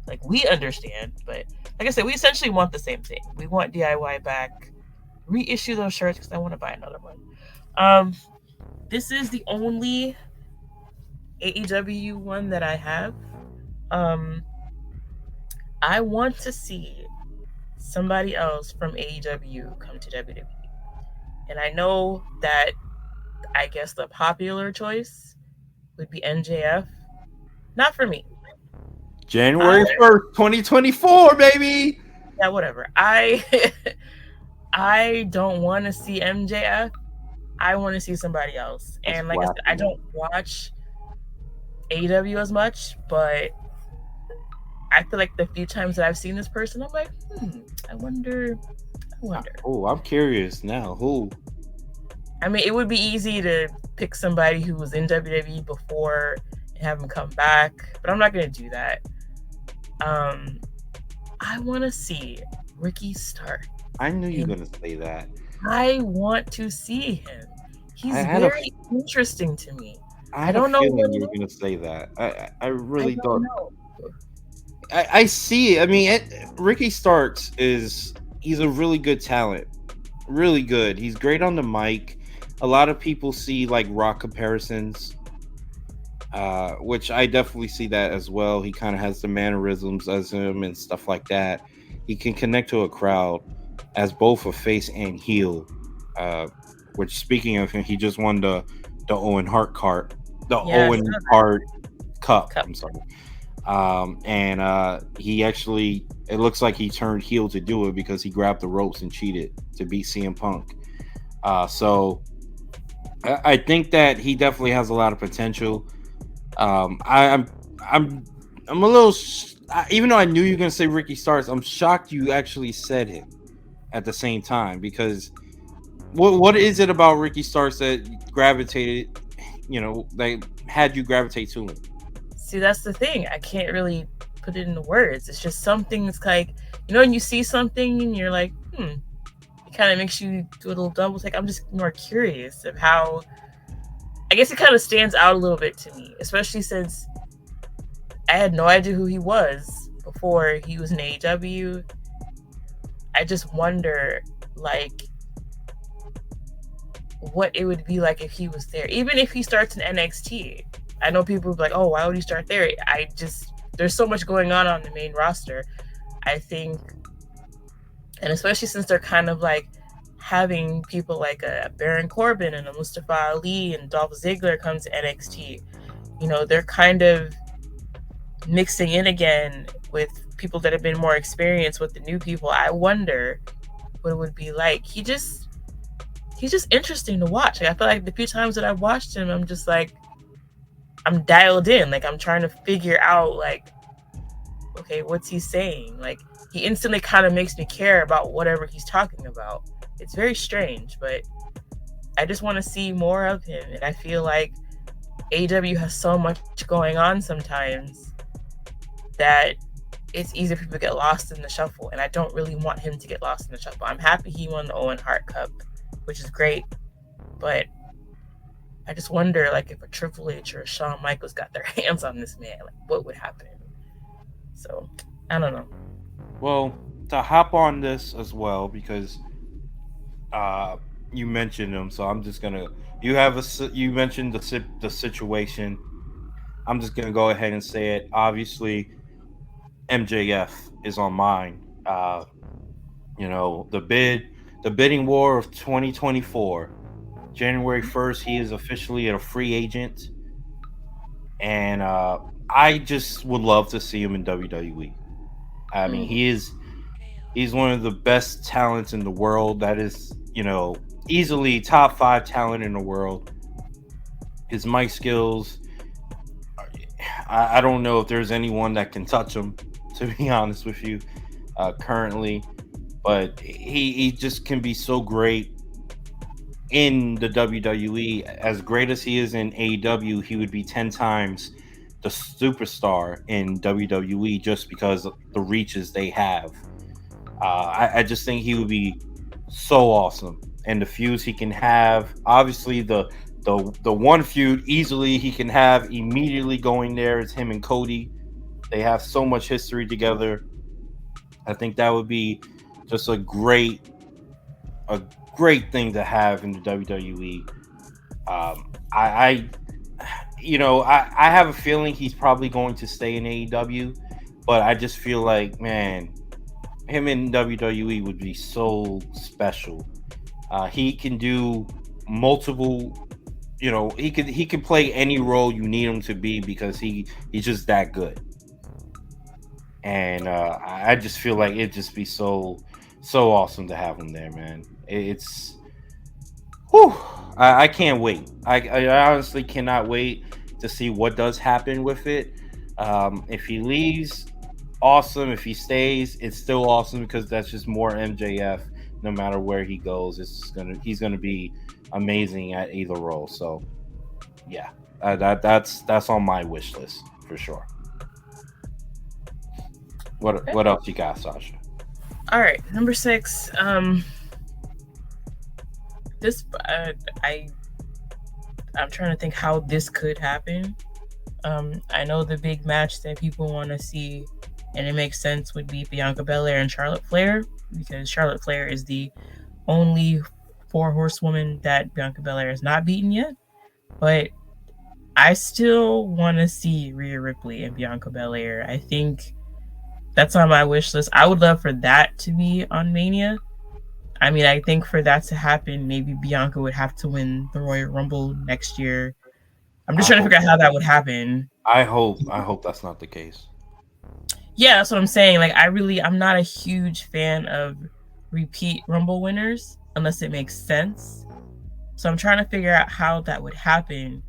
like, we understand. But like I said, we essentially want the same thing. We want DIY back. Reissue those shirts because I want to buy another one. Um, this is the only AEW one that I have. Um, I want to see somebody else from AEW come to WWE. And I know that I guess the popular choice would be MJF. Not for me. I January 1st, 2024, baby. Yeah, whatever. I I don't want to see MJF. I want to see somebody else. That's And like I said, I blasphemy. don't watch AEW as much, but I feel like the few times that I've seen this person, I'm like, I wonder. I wonder. Oh, I'm curious now. Who? I mean, it would be easy to pick somebody who was in WWE before and have them come back, but I'm not going to do that. Um, I want to see Ricky Stark. I knew you were gonna say that. I want to see him. I He's had a, very interesting to me. I I had a don't know feeling what you it were is. gonna say that. I I really don't thought. know. I see it. I mean, Ricky Starks he's a really good talent. Really good. He's great on the mic. A lot of people see like Rock comparisons, which I definitely see that as well. He kind of has the mannerisms as him and stuff like that. He can connect to a crowd as both a face and heel. Uh, which, speaking of him, he just won the Owen Hart cart, the Yeah, I saw Owen that Hart Cup. cup. I'm sorry. And he actually, it looks like he turned heel to do it because he grabbed the ropes and cheated to beat CM Punk. So I think that he definitely has a lot of potential. I'm I'm a little even though I knew you were gonna say Ricky Starks, I'm shocked you actually said him at the same time because what is it about Ricky Starks that gravitated, that had you gravitate to him? See, that's the thing. I can't really put it into words. It's just something that's like, when you see something and you're like, it kind of makes you do a little double take. I'm just more curious of how, I guess it kind of stands out a little bit to me, especially since I had no idea who he was before he was in AEW. I just wonder, like, what it would be like if he was there. Even if he starts in NXT. I know people would be like, oh, why would he start there? There's so much going on the main roster. I think, and especially since they're kind of like having people like a Baron Corbin and a Mustafa Ali and Dolph Ziggler come to NXT, they're kind of mixing in again with people that have been more experienced with the new people. I wonder what it would be like. He's just interesting to watch. Like, I feel like the few times that I've watched him, I'm just like, I'm dialed in. Like, I'm trying to figure out, like, okay, what's he saying? Like, he instantly kind of makes me care about whatever he's talking about. It's very strange, but I just want to see more of him. And I feel like AEW has so much going on sometimes that it's easy for people to get lost in the shuffle. And I don't really want him to get lost in the shuffle. I'm happy he won the Owen Hart Cup, which is great. But I just wonder, like, if a Triple H or a Shawn Michaels got their hands on this man, like, what would happen? So, I don't know. Well, to hop on this as well because you mentioned him, so I'm just gonna. You mentioned the situation. I'm just gonna go ahead and say it. Obviously, MJF is on mine. The bidding war of 2024. January 1st, he is officially a free agent, and I just would love to see him in WWE. I mean, he's one of the best talents in the world. That is, easily top 5 talent in the world. His mic skills, I don't know if there's anyone that can touch him, to be honest with you, currently. But he just can be so great in the WWE. As great as he is in AEW, he would be 10 times the superstar in WWE just because of the reaches they have. I just think he would be so awesome, and the feuds he can have. Obviously, the one feud easily he can have immediately going there is him and Cody. They have so much history together. I think that would be just a great thing to have in the WWE. I I have a feeling he's probably going to stay in AEW, but I just feel like, man, him in WWE would be so special. He can do multiple, he can play any role you need him to be because he's just that good. And I just feel like it'd just be so awesome to have him there, man. It's whew, I can't wait. I honestly cannot wait to see what does happen with it. If he leaves, awesome. If he stays, it's still awesome because that's just more MJF. No matter where he goes, he's gonna be amazing at either role. So yeah, that's on my wish list for sure. What else you got, Sasha? All right, number 6. This I'm trying to think how this could happen. I know the big match that people want to see, and it makes sense, would be Bianca Belair and Charlotte Flair, because Charlotte Flair is the only 4-horsewoman that Bianca Belair has not beaten yet. But I still want to see Rhea Ripley and Bianca Belair. I think that's on my wish list. I would love for that to be on Mania. I mean, I think for that to happen, maybe Bianca would have to win the Royal Rumble next year. I'm just trying to figure out how that would happen. I hope that's not the case. Yeah, that's what I'm saying. Like, I'm not a huge fan of repeat Rumble winners unless it makes sense. So I'm trying to figure out how that would happen.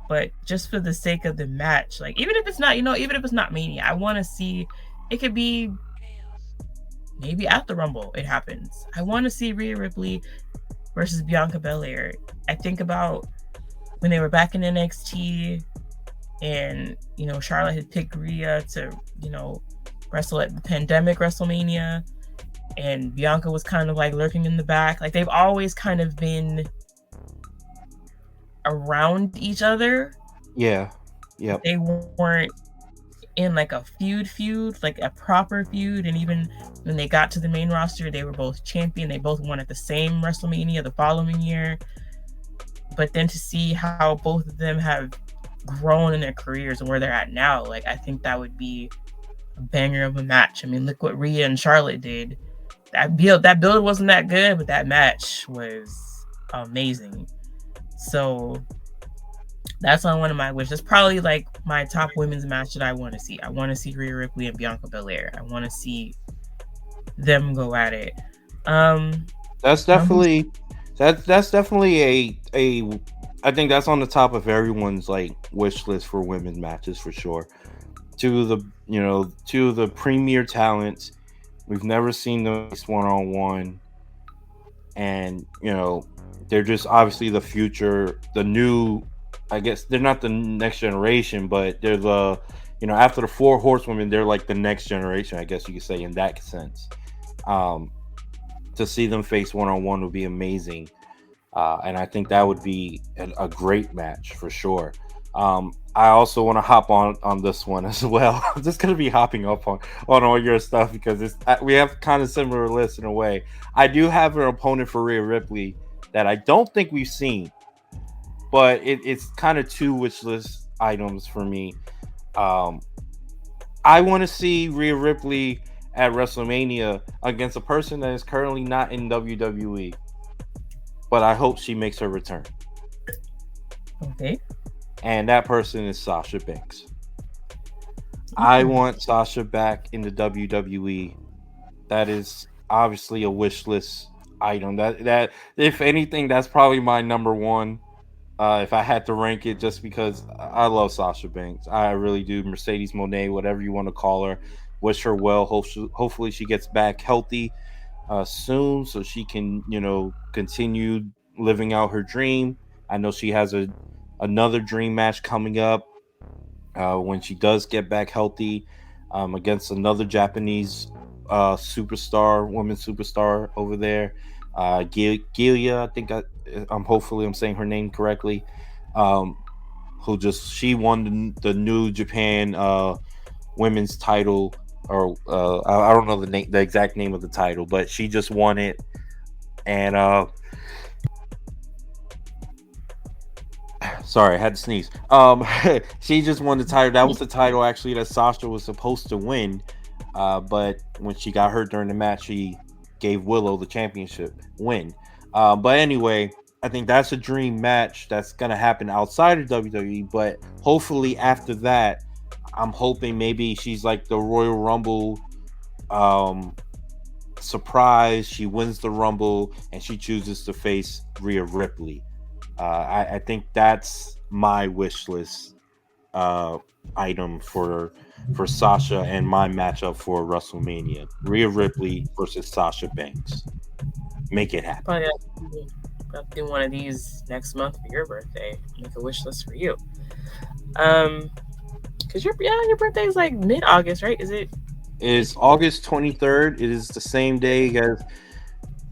But just for the sake of the match, like, even if it's not Mania, I want to see, it could be maybe at the Rumble it happens. I want to see Rhea Ripley versus Bianca Belair. I think about when they were back in NXT and, Charlotte had picked Rhea to, wrestle at the pandemic WrestleMania, and Bianca was kind of like lurking in the back. Like, they've always kind of been around each other. Yeah. Yep. They weren't in like a feud, like a proper feud. And even when they got to the main roster, they were both champion. They both won at the same WrestleMania the following year. But then to see how both of them have grown in their careers and where they're at now, like, I think that would be a banger of a match. I mean, look what Rhea and Charlotte did. That build wasn't that good, but that match was amazing. So that's on one of my wishes. That's probably like my top women's match that I want to see. I want to see Rhea Ripley and Bianca Belair. I want to see them go at it. That's definitely a I think that's on the top of everyone's like wish list for women's matches for sure. Two of the premier talents. We've never seen them one-on-one, and they're just obviously the future, the new. I guess they're not the next generation, but they're the after the 4 horsewomen, they're like the next generation. I guess you could say in that sense. To see them face one-on-one would be amazing. And I think that would be a great match for sure. I also want to hop on this one as well. I'm just going to be hopping up on all your stuff because we have kind of similar lists in a way. I do have an opponent for Rhea Ripley that I don't think we've seen, but it's kind of 2 wish list items for me. I want to see Rhea Ripley at WrestleMania against a person that is currently not in WWE. But I hope she makes her return. Okay. And that person is Sasha Banks. I want Sasha back in the WWE. That is obviously a wish list item. That if anything, that's probably my number one. If I had to rank it, just because I love Sasha Banks, I really do. Mercedes Monet, whatever you want to call her, wish her well. Hopefully she gets back healthy soon, so she can, continue living out her dream. I know she has another dream match coming up when she does get back healthy, against another Japanese superstar, woman superstar over there, Gilia. I'm hopefully I'm saying her name correctly. Um, who just she won the New Japan women's title, or I don't know the exact name of the title, but she just won it, and sorry, I had to sneeze. She just won the title. That was the title actually that Sasha was supposed to win, but when she got hurt during the match, she gave Willow the championship win. But anyway, I think that's a dream match that's gonna happen outside of WWE. But hopefully after that, I'm hoping maybe she's like the Royal Rumble um, surprise. She wins the Rumble and she chooses to face Rhea Ripley. I think that's my wish list uh, item for Sasha and my matchup for WrestleMania: Rhea Ripley versus Sasha Banks. Make it happen. Probably have to do one of these next month for your birthday. Make a wish list for you. Because your birthday is like mid-August, right? Is it? It's August 23rd. It is the same day as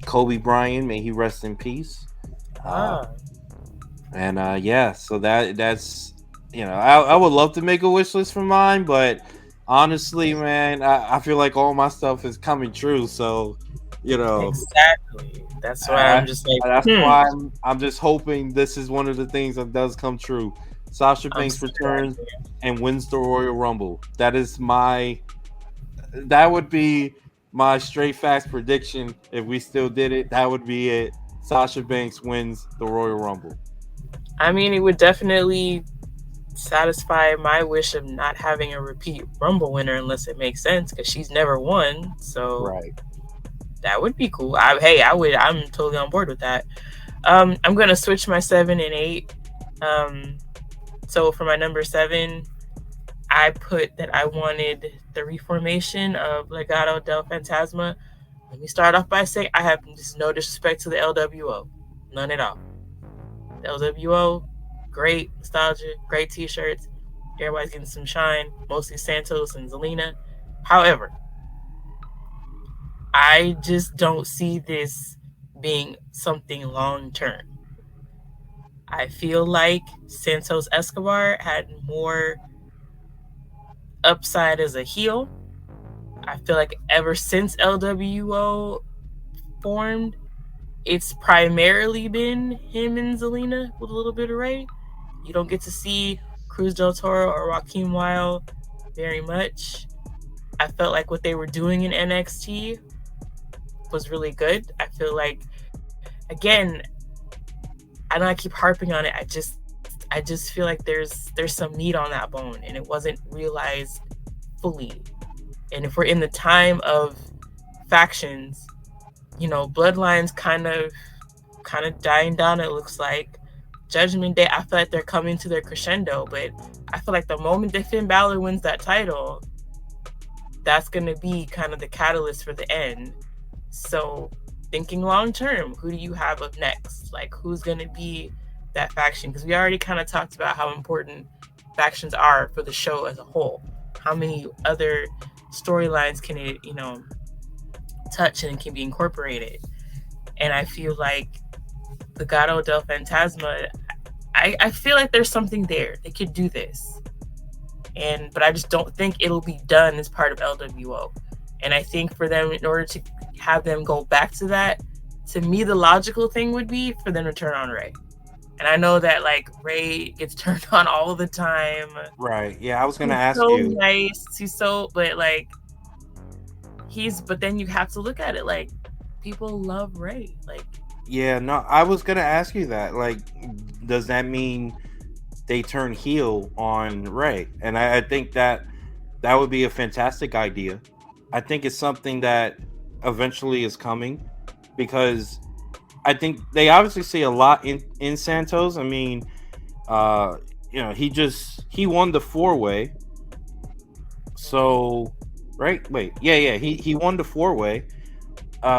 Kobe Bryant. May he rest in peace. And yeah, so that's I would love to make a wish list for mine, but honestly, man, I feel like all my stuff is coming true. So Exactly. That's why I'm just like. That's why I'm just hoping this is one of the things that does come true. Sasha Banks returns and wins the Royal Rumble. That would be my straight facts prediction. If we still did it, that would be it. Sasha Banks wins the Royal Rumble. I mean, it would definitely satisfy my wish of not having a repeat Rumble winner unless it makes sense, because she's never won. So right. That would be cool. I'm totally on board with that. I'm gonna switch my 7 and 8. So for my number 7, I put that I wanted the reformation of Legado del Fantasma. Let me start off by saying I have just no disrespect to the LWO. None at all. The LWO, great nostalgia, great t-shirts. Everybody's getting some shine, mostly Santos and Zelina. However, I just don't see this being something long-term. I feel like Santos Escobar had more upside as a heel. I feel like ever since LWO formed, it's primarily been him and Zelina with a little bit of Ray. You don't get to see Cruz del Toro or Joaquin Wilde very much. I felt like what they were doing in NXT was really good. I feel like, again, I know I keep harping on it. I just feel like there's some meat on that bone and it wasn't realized fully. And if we're in the time of factions, Bloodline's kind of dying down, it looks like. Judgment Day, I feel like they're coming to their crescendo, but I feel like the moment that Finn Balor wins that title, that's going to be kind of the catalyst for the end. So thinking long term, who do you have up next? Like, who's going to be that faction? Because we already kind of talked about how important factions are for the show as a whole. How many other storylines can it, touch and can be incorporated? And I feel like the Legado del Fantasma, I feel like there's something there. They could do this. But I just don't think it'll be done as part of LWO. And I think for them, in order to have them go back to that, to me, the logical thing would be for them to turn on Ray. And I know that Ray gets turned on all the time. Right. Yeah, I was gonna ask so you. Nice. He's so, but then you have to look at it people love Ray. Yeah, no, I was gonna ask you that. Does that mean they turn heel on Ray? And I think that would be a fantastic idea. I think it's something that eventually is coming, because I think they obviously see a lot in Santos. I mean, uh, he won the 4-way. So, right? Wait, yeah, he won the 4-way.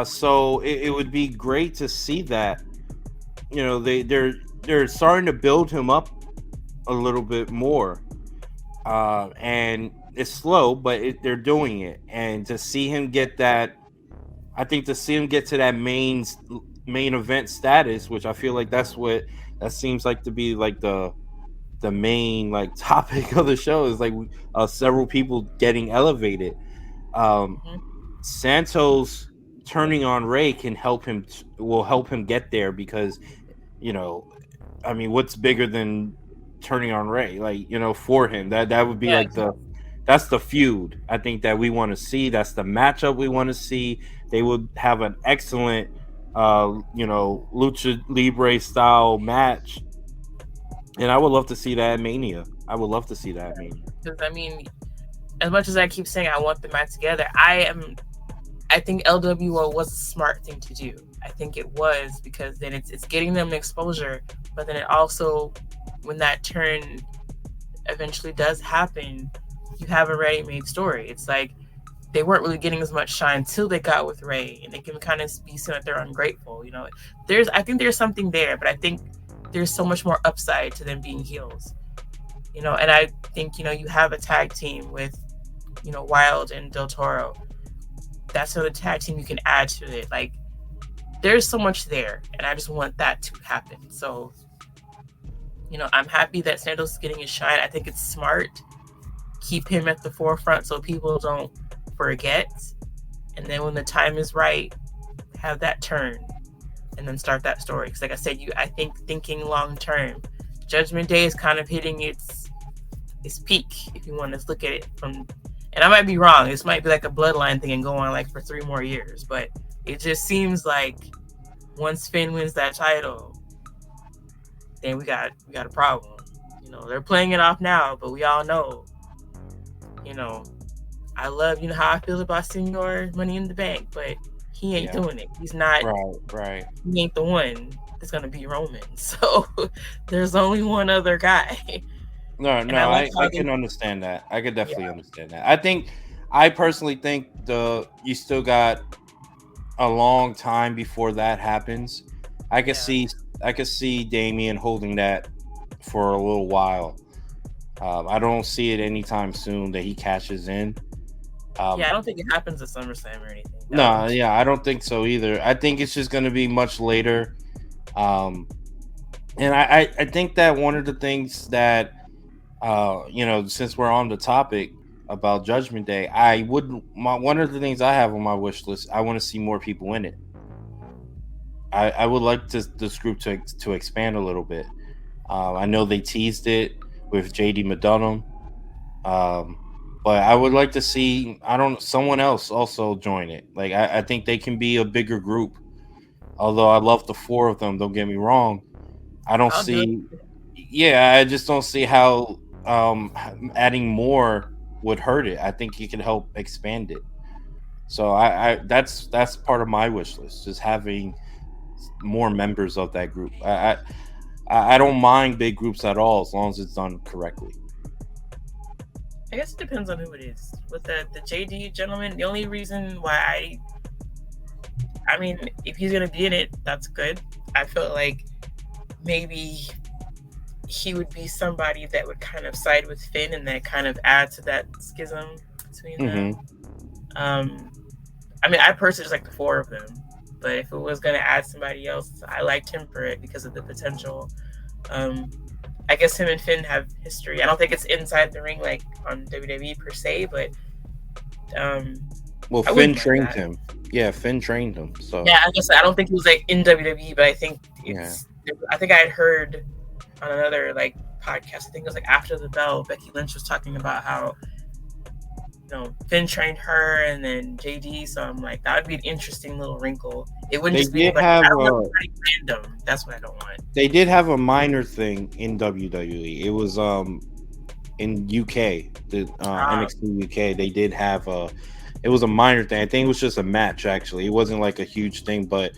So it would be great to see that. They're starting to build him up a little bit more. And it's slow, but they're doing it. And to see him get that, I think to see him get to that main event status, which I feel like that seems like to be like the main like topic of the show is like several people getting elevated. Um, Mhm. Santos turning on Ray will help him get there because you know I mean, what's bigger than turning on Ray? Like, for him, that would be Yeah, like that's the feud I think that we want to see. That's the matchup we want to see. They would have an excellent, lucha libre style match, and I would love to see that at Mania. I would love to see that at Mania. because I mean, as much as I keep saying I want them back together, I think LWO was a smart thing to do. I think it was because then it's getting them exposure, but then it also, when that turn eventually does happen, you have a ready-made story. It's like they weren't really getting as much shine till they got with Ray, and they can kind of be seen that they're ungrateful. I think there's something there, but I think there's so much more upside to them being heels. And I think you have a tag team with Wild and Del Toro. That's another tag team you can add to it. Like, there's so much there, and I just want that to happen. So, I'm happy that Santos is getting his shine. I think it's smart. Keep him at the forefront so people don't forget. And then when the time is right, have that turn and then start that story. Because like I said, I think thinking long term, Judgment Day is kind of hitting its peak, if you want to look at it from. And I might be wrong. This might be like a bloodline thing and go on like for 3 more years. But it just seems like once Finn wins that title, then we got a problem. They're playing it off now, but we all know, I love, how I feel about Senor Money in the Bank, but he ain't doing it. He's not. Right. He ain't the one that's gonna be Roman. So there's only one other guy. No, I can understand that. I could definitely understand that. I personally think you still got a long time before that happens. I could see Damian holding that for a little while. I don't see it anytime soon that he cashes in. I don't think it happens at SummerSlam or anything. I don't think so either. I think it's just going to be much later. And I think that one of the things that since we're on the topic about Judgment Day, one of the things I have on my wish list, I want to see more people in it. I would like this group to expand a little bit. I know they teased it with JD McDonough, but I would like to see someone else also join it. Like I think they can be a bigger group. Although I love the 4 of them, don't get me wrong. I just don't see how adding more would hurt it. I think it could help expand it. So that's part of my wish list, just having more members of that group. I don't mind big groups at all as long as it's done correctly. I guess it depends on who it is. With the JD gentleman, the only reason why I mean, if he's gonna be in it, that's good. I feel like memaybe he would be somebody that would kind of side with Finn and that kind of add to that schism between them. I mean, I personally just like the 4 of them, but if it was going to add somebody else, I liked him for it because of the potential. I guess him and Finn have history. I don't think it's inside the ring like on WWE per se, but Finn trained him. Yeah, Finn trained him. So yeah, I guess I don't think he was like in WWE, but I think I think I had heard on another like podcast. I think it was like After the Bell. Becky Lynch was talking about how Finn trained her and then JD. So I'm like, that would be an interesting little wrinkle. It wouldn't just be like random. That's what I don't want. They did have a minor thing in WWE. It was in UK, the NXT UK. They did have it was a minor thing. I think it was just a match actually. It wasn't like a huge thing, but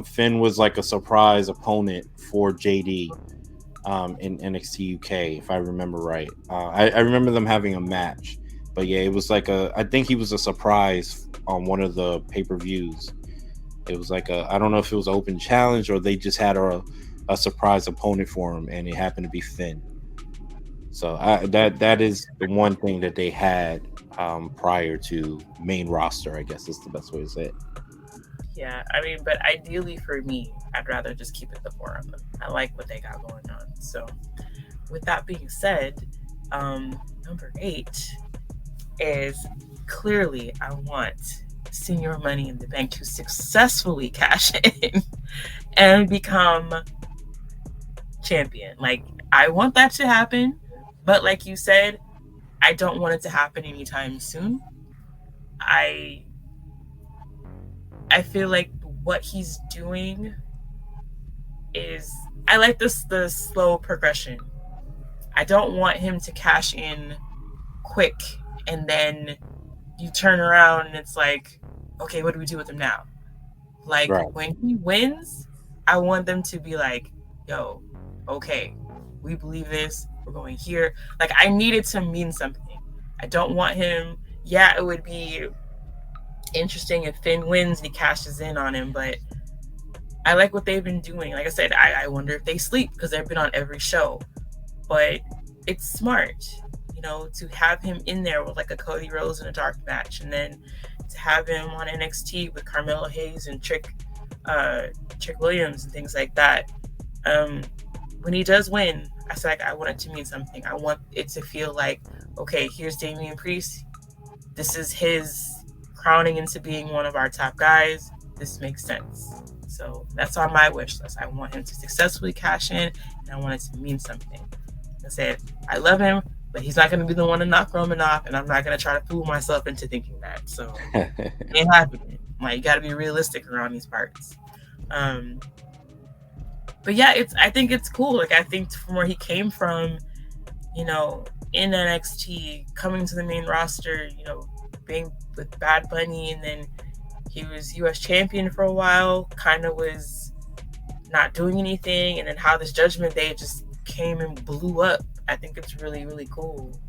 Finn was like a surprise opponent for JD in NXT UK, if I remember right. I remember them having a match, but yeah, it was like I think he was a surprise on one of the pay-per-views. It was like I don't know if it was an open challenge or they just had a surprise opponent for him, and it happened to be Finn. So that is the one thing that they had prior to main roster, I guess is the best way to say it. Yeah, I mean, but ideally for me, I'd rather just keep it the four of them. I like what they got going on. So, with that being said, number 8 is clearly I want Senior Money in the Bank to successfully cash in and become champion. Like, I want that to happen, but like you said, I don't want it to happen anytime soon. I feel like what he's doing is, I like the slow progression. I don't want him to cash in quick and then you turn around and it's like, okay, what do we do with him now? Like, Right. when he wins, I want them to be like, yo, okay, we believe this, we're going here. Like, I need it to mean something. I don't want him, yeah, it would be interesting if Finn wins and he cashes in on him, but I like what they've been doing. Like I said, I wonder if they sleep because they've been on every show, but it's smart, you know, to have him in there with like a Cody Rhodes in a dark match, and then to have him on NXT with Carmelo Hayes and Trick Williams and things like that. When he does win, I said, like, I want it to mean something. I want it to feel like, okay, here's Damian Priest. This is his crowning into being one of our top guys. This makes sense. So that's on my wish list. I want him to successfully cash in, and I want it to mean something. I said, I love him, but he's not going to be the one to knock Roman off, and I'm not going to try to fool myself into thinking that. So it ain't happening. Like, you got to be realistic around these parts. But yeah, I think it's cool. Like, I think from where he came from, you know, in NXT, coming to the main roster, you know, being with Bad Bunny, and then he was US champion for a while, kind of was not doing anything, and then how this Judgment Day just came and blew up. I think it's really, really cool.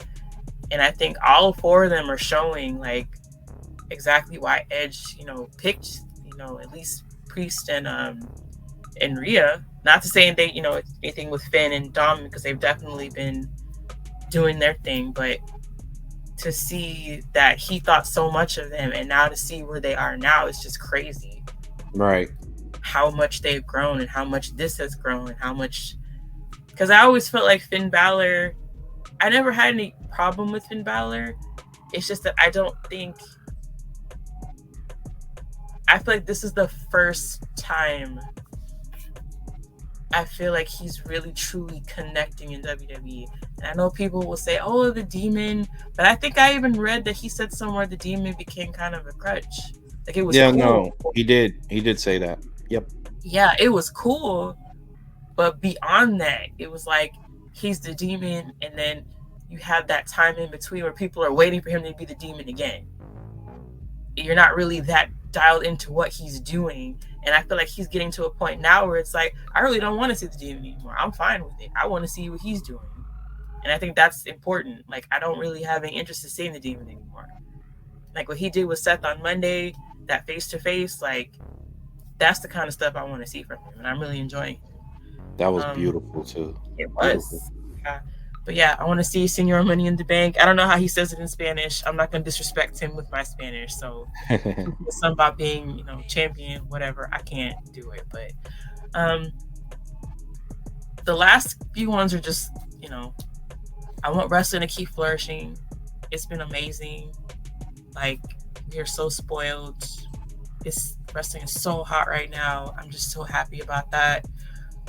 And I think all 4 of them are showing like exactly why Edge, you know, picked, you know, at least Priest and Rhea. Not to say they, you know, anything with Finn and Dom, because they've definitely been doing their thing, but to see that he thought so much of them, and now to see where they are now is just crazy. Right. How much they've grown and how much this has grown and how much, because I always felt like Finn Balor, I never had any problem with Finn Balor. It's just that I feel like this is the first time I feel like he's really truly connecting in WWE. And I know people will say, oh, the demon, but I think I even read that he said somewhere the demon became kind of a crutch. Like, it was cool. No, he did say that. Yep. Yeah, it was cool, but beyond that, it was like he's the demon, and then you have that time in between where people are waiting for him to be the demon again. You're not really that dialed into what he's doing, and I feel like he's getting to a point now where it's like, I really don't want to see the demon anymore. I'm fine with it. I want to see what he's doing, and I think that's important. Like, I don't really have any interest in seeing the demon anymore. Like what he did with Seth on Monday, that face-to-face, like, that's the kind of stuff I want to see from him, and I'm really enjoying it. That was beautiful too. It was. Yeah. But yeah, I want to see Senor Money in the Bank. I don't know how he says it in Spanish. I'm not going to disrespect him with my Spanish. So it's something about being, you know, champion, whatever. I can't do it. But the last few ones are just, you know, I want wrestling to keep flourishing. It's been amazing. Like, we are so spoiled. Wrestling is so hot right now. I'm just so happy about that.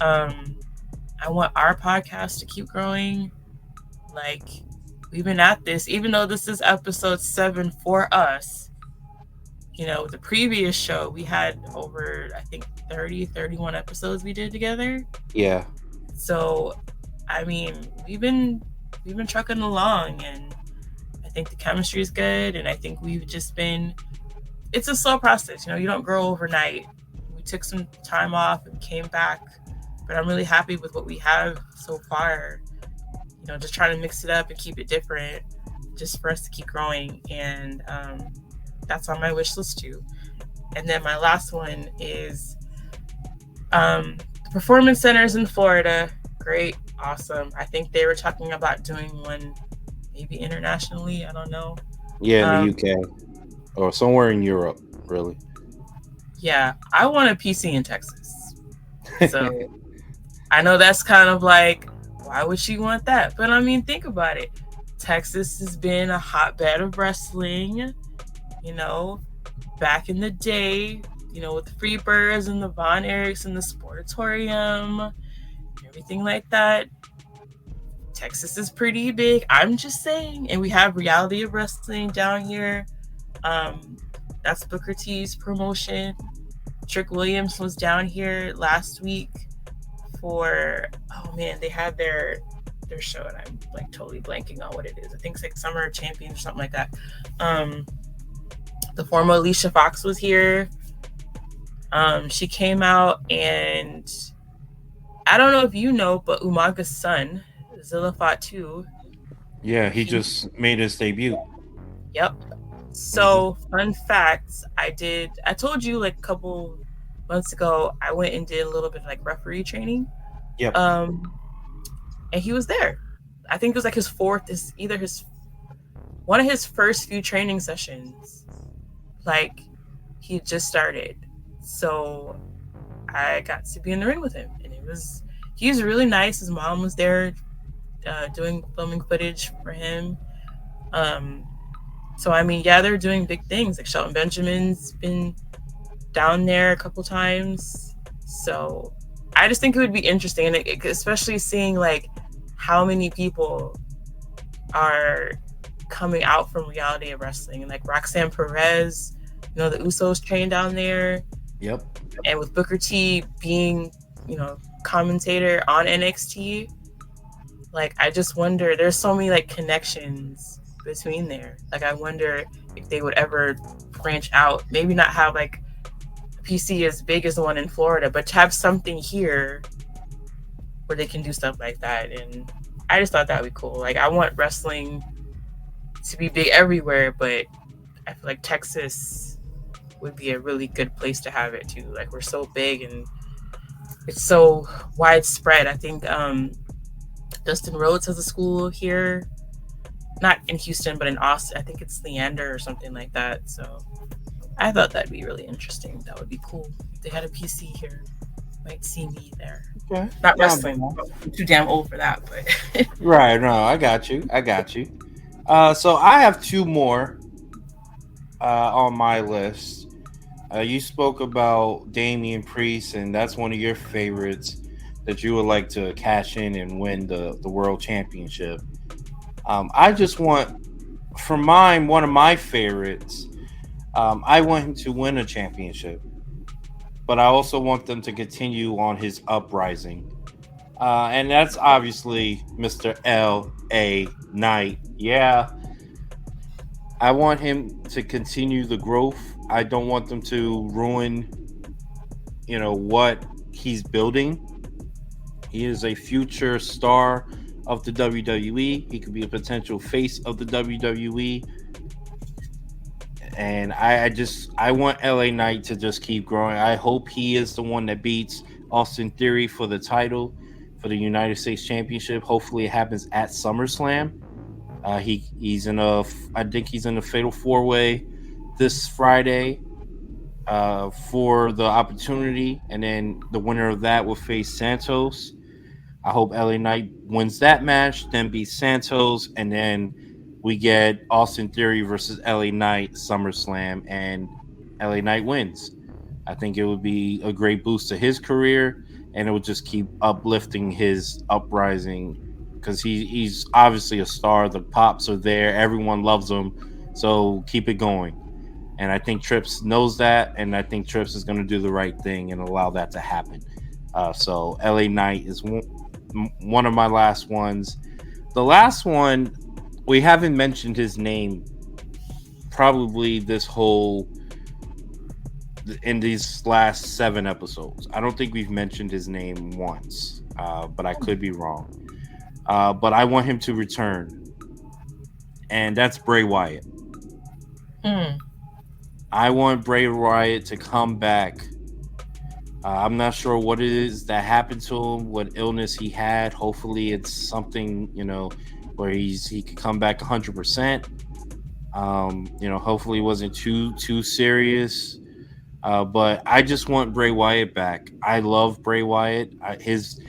I want our podcast to keep growing. Like, we've been at this, even though this is episode 7 for us. You know, the previous show, we had over, I think, 31 episodes we did together. Yeah. So, I mean, we've been trucking along, and I think the chemistry is good, and I think we've just been, it's a slow process. You know, you don't grow overnight. took some time off and came back, but I'm really happy with what we have so far. Just trying to mix it up and keep it different, just for us to keep growing. And that's on my wish list too. And then my last one is the performance centers in Florida. Great, awesome. I think they were talking about doing one maybe internationally. I don't know. Yeah, in the UK or somewhere in Europe, really. Yeah, I want a PC in Texas. So I know that's kind of like, why would she want that? But I mean, think about it. Texas has been a hotbed of wrestling, back in the day, with the Freebirds and the Von Erichs and the Sportatorium, everything like that. Texas is pretty big. I'm just saying. And we have Reality of Wrestling down here. That's Booker T's promotion. Trick Williams was down here last week for, they had their show, and I'm like totally blanking on what it is. I think it's like Summer Champions or something like that. The former Alicia Fox was here. She came out, and I don't know if you know, but Umaga's son, Zilla Fatu. Yeah, he just made his debut. Yep. So, fun facts, I told you like a couple months ago, I went and did a little bit of like referee training. Yep. And he was there. I think it was like one of his first few training sessions. Like, he just started. So I got to be in the ring with him, and he was really nice. His mom was there filming footage for him. So I mean, yeah, they're doing big things. Like Shelton Benjamin's been down there a couple times. So I just think it would be interesting, and especially seeing like how many people are coming out from Reality of Wrestling, and like Roxanne Perez, the Usos trained down there. Yep. And with Booker T being, commentator on NXT, like I just wonder, there's so many like connections between there. Like I wonder if they would ever branch out, maybe not have like a PC as big as the one in Florida, but to have something here where they can do stuff like that. And I just thought that would be cool. Like I want wrestling to be big everywhere, but I feel like Texas would be a really good place to have it too. Like we're so big and it's so widespread. I think Dustin Rhodes has a school here, not in Houston, but in Austin. I think it's Leander or something like that. So I thought that'd be really interesting. That would be cool. If they had a PC here, might see me there. Okay. Not wrestling. I'm too damn old for that, but Right. No, I got you. So I have two more on my list. You spoke about Damian Priest, and that's one of your favorites that you would like to cash in and win the world championship. I just want, for mine, one of my favorites, I want him to win a championship, but I also want them to continue on his uprising. And that's obviously Mr. L.A. Knight. Yeah. I want him to continue the growth. I don't want them to ruin, what he's building. He is a future star of the WWE. He could be a potential face of the WWE. And I want LA Knight to just keep growing. I hope he is the one that beats Austin Theory for the title, for the United States Championship. Hopefully it happens at SummerSlam. I think he's in a fatal 4-way this Friday for the opportunity, and then the winner of that will face Santos. I hope LA Knight wins that match, then beats Santos, and then we get Austin Theory versus LA Knight SummerSlam, and LA Knight wins. I think it would be a great boost to his career, and it would just keep uplifting his uprising, because he's obviously a star. The pops are there. Everyone loves him. So keep it going. And I think Trips knows that, and I think Trips is going to do the right thing and allow that to happen. So LA Knight is one of my last ones. The last one, we haven't mentioned his name probably this whole in these last 7 episodes. I don't think we've mentioned his name once, but I could be wrong. But I want him to return, and that's Bray Wyatt. Hmm. I want Bray Wyatt to come back. I'm not sure what it is that happened to him, what illness he had. Hopefully, it's something where he could come back 100%. Hopefully, it wasn't too serious. But I just want Bray Wyatt back. I love Bray Wyatt. His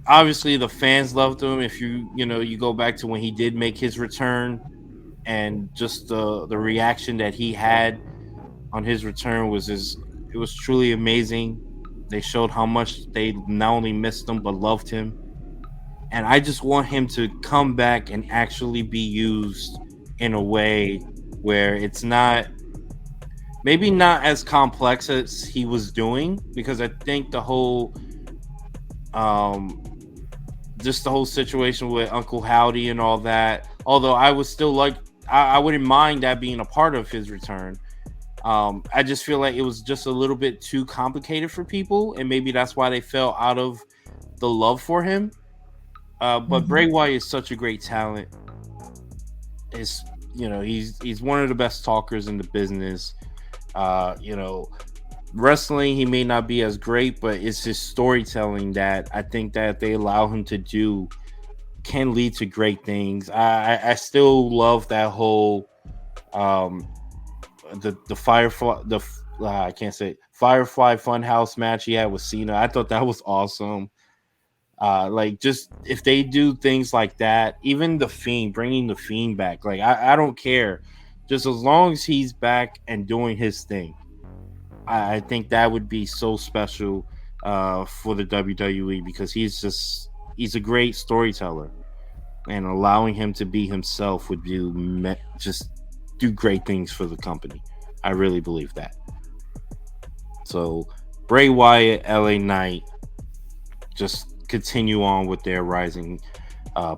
obviously the fans loved him. If you go back to when he did make his return, and just the reaction that he had on his return it was truly amazing. They showed how much they not only missed him but loved him. And I just want him to come back and actually be used in a way where it's maybe not as complex as he was doing, because I think just the whole situation with Uncle Howdy and all that, although I would still I wouldn't mind that being a part of his return. I just feel like it was just a little bit too complicated for people, and maybe that's why they fell out of the love for him. But Bray Wyatt is such a great talent. He's one of the best talkers in the business. Wrestling, he may not be as great, but it's his storytelling that I think that they allow him to do can lead to great things. I still love that whole the Firefly I can't say Firefly Funhouse match he had with Cena. I thought that was awesome. Just if they do things like that, even the Fiend, bringing the Fiend back, I don't care, just as long as he's back and doing his thing. I think that would be so special for the WWE, because he's a great storyteller, and allowing him to be himself would just do great things for the company. I really believe that. So Bray Wyatt, LA Knight, just continue on with their rising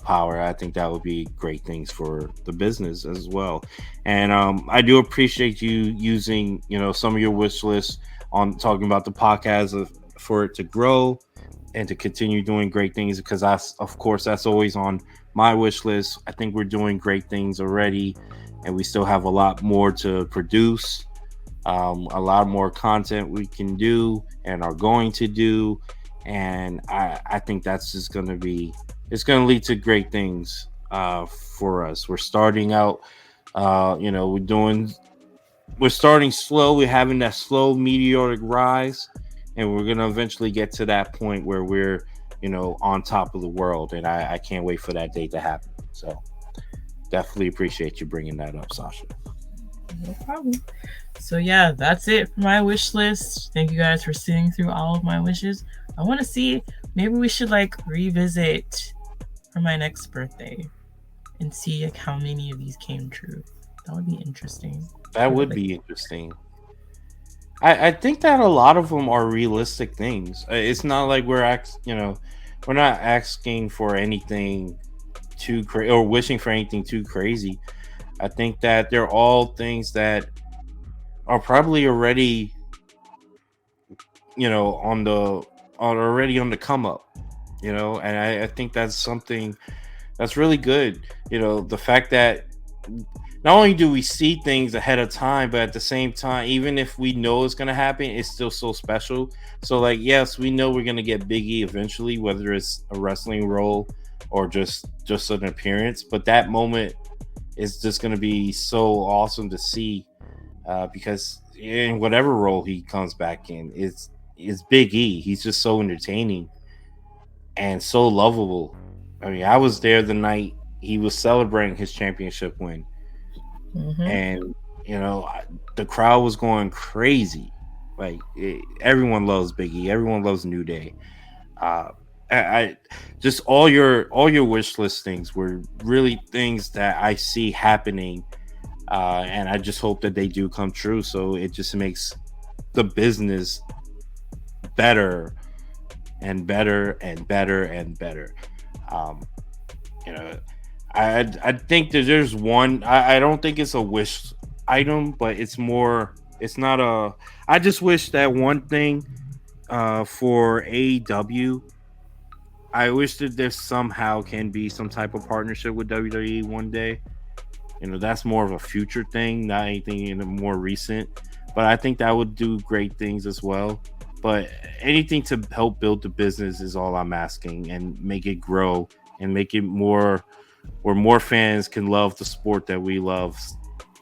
power. I think that would be great things for the business as well. And I do appreciate you using some of your wish lists on talking about the podcast for it to grow and to continue doing great things, because of course that's always on my wish list. I think we're doing great things already, and we still have a lot more to produce, a lot more content we can do and are going to do. And I think that's just going to lead to great things for us. We're starting out, we're starting slow. We're having that slow meteoric rise, and we're going to eventually get to that point where we're, on top of the world. And I can't wait for that day to happen. So definitely appreciate you bringing that up, Sasha. No problem. So yeah, that's it for my wish list. Thank you guys for sitting through all of my wishes. I want to see, maybe we should revisit for my next birthday and see how many of these came true. That would be interesting. That would be interesting. I think that a lot of them are realistic things. It's not like we're not asking for anything too crazy or wishing for anything too crazy. I think that they're all things that are probably already, already on the come up, and I think that's something that's really good. The fact that not only do we see things ahead of time, but at the same time, even if we know it's going to happen, it's still so special. So yes, we know we're going to get Big E eventually, whether it's a wrestling role or just an appearance, but that moment is just going to be so awesome to see, because in whatever role he comes back in, is Big E. He's just so entertaining and so lovable. I mean, I was there the night he was celebrating his championship win, and the crowd was going crazy. Everyone loves Big E. Everyone loves New Day. I just all your wish list things were really things that I see happening, and I just hope that they do come true. So it just makes the business better and better and better and better. I think that there's one. I don't think it's a wish item, but it's more It's not a. I just wish that one thing for AEW. I wish that there somehow can be some type of partnership with WWE one day. You know, that's more of a future thing, not anything in the more recent. But I think that would do great things as well. But anything to help build the business is all I'm asking, and make it grow and make it more where more fans can love the sport that we love,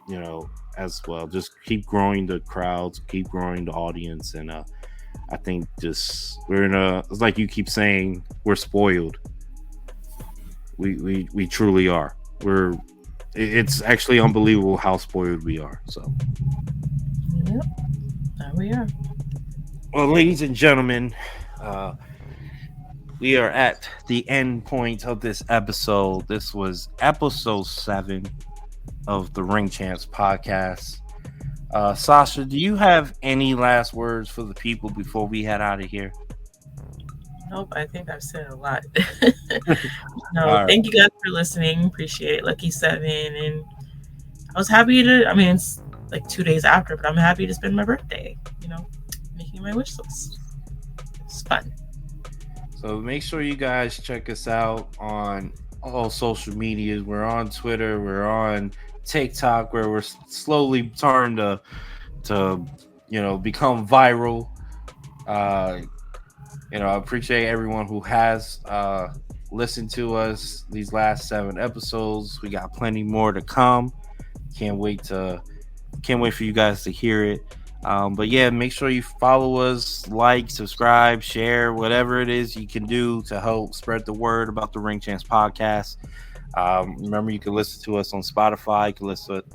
you know, as well. Just keep growing the crowds, keep growing the audience, and I think just we're in a. It's like you keep saying, we're spoiled. We truly are. It's actually unbelievable how spoiled we are. So, Yep, there we are. well, ladies and gentlemen, uh, we are at the end point of this episode. This was episode 7 of the Ring Champs podcast. Sasha, do you have any last words for the people before we head out of here? Nope, I think I've said a lot. All right. Thank you guys for listening. Appreciate it. Lucky 7. And I was happy to, I mean, it's like 2 days after, but I'm happy to spend my birthday, making my wish list. It's fun. So make sure you guys check us out on all social medias. We're on Twitter. We're on TikTok, where we're slowly starting to become viral. I appreciate everyone who has listened to us these last 7 episodes. We got plenty more to come. Can't wait for you guys to hear it. But yeah, make sure you follow us, like, subscribe, share, whatever it is you can do to help spread the word about the Ring Champs podcast. Remember, you can listen to us on Spotify. You can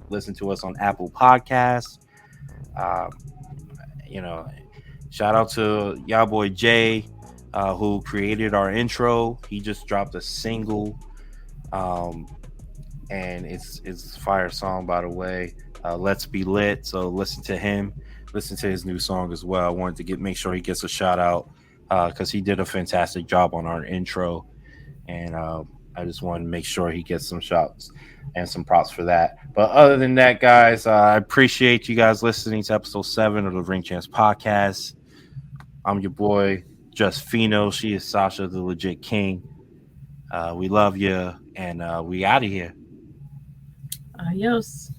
listen to us on Apple Podcasts. Shout out to y'all boy Jay, who created our intro. He just dropped a single, and it's a fire song, by the way. Let's Be Lit. So listen to him. Listen to his new song as well. I wanted to make sure he gets a shout out because he did a fantastic job on our intro, and I just wanted to make sure he gets some shouts and some props for that. But other than that, guys, I appreciate you guys listening to episode 7 of the Ring Champs podcast. I'm your boy, Just Fino. She is Sasha, the legit king. We love you, and we out of here. Adios.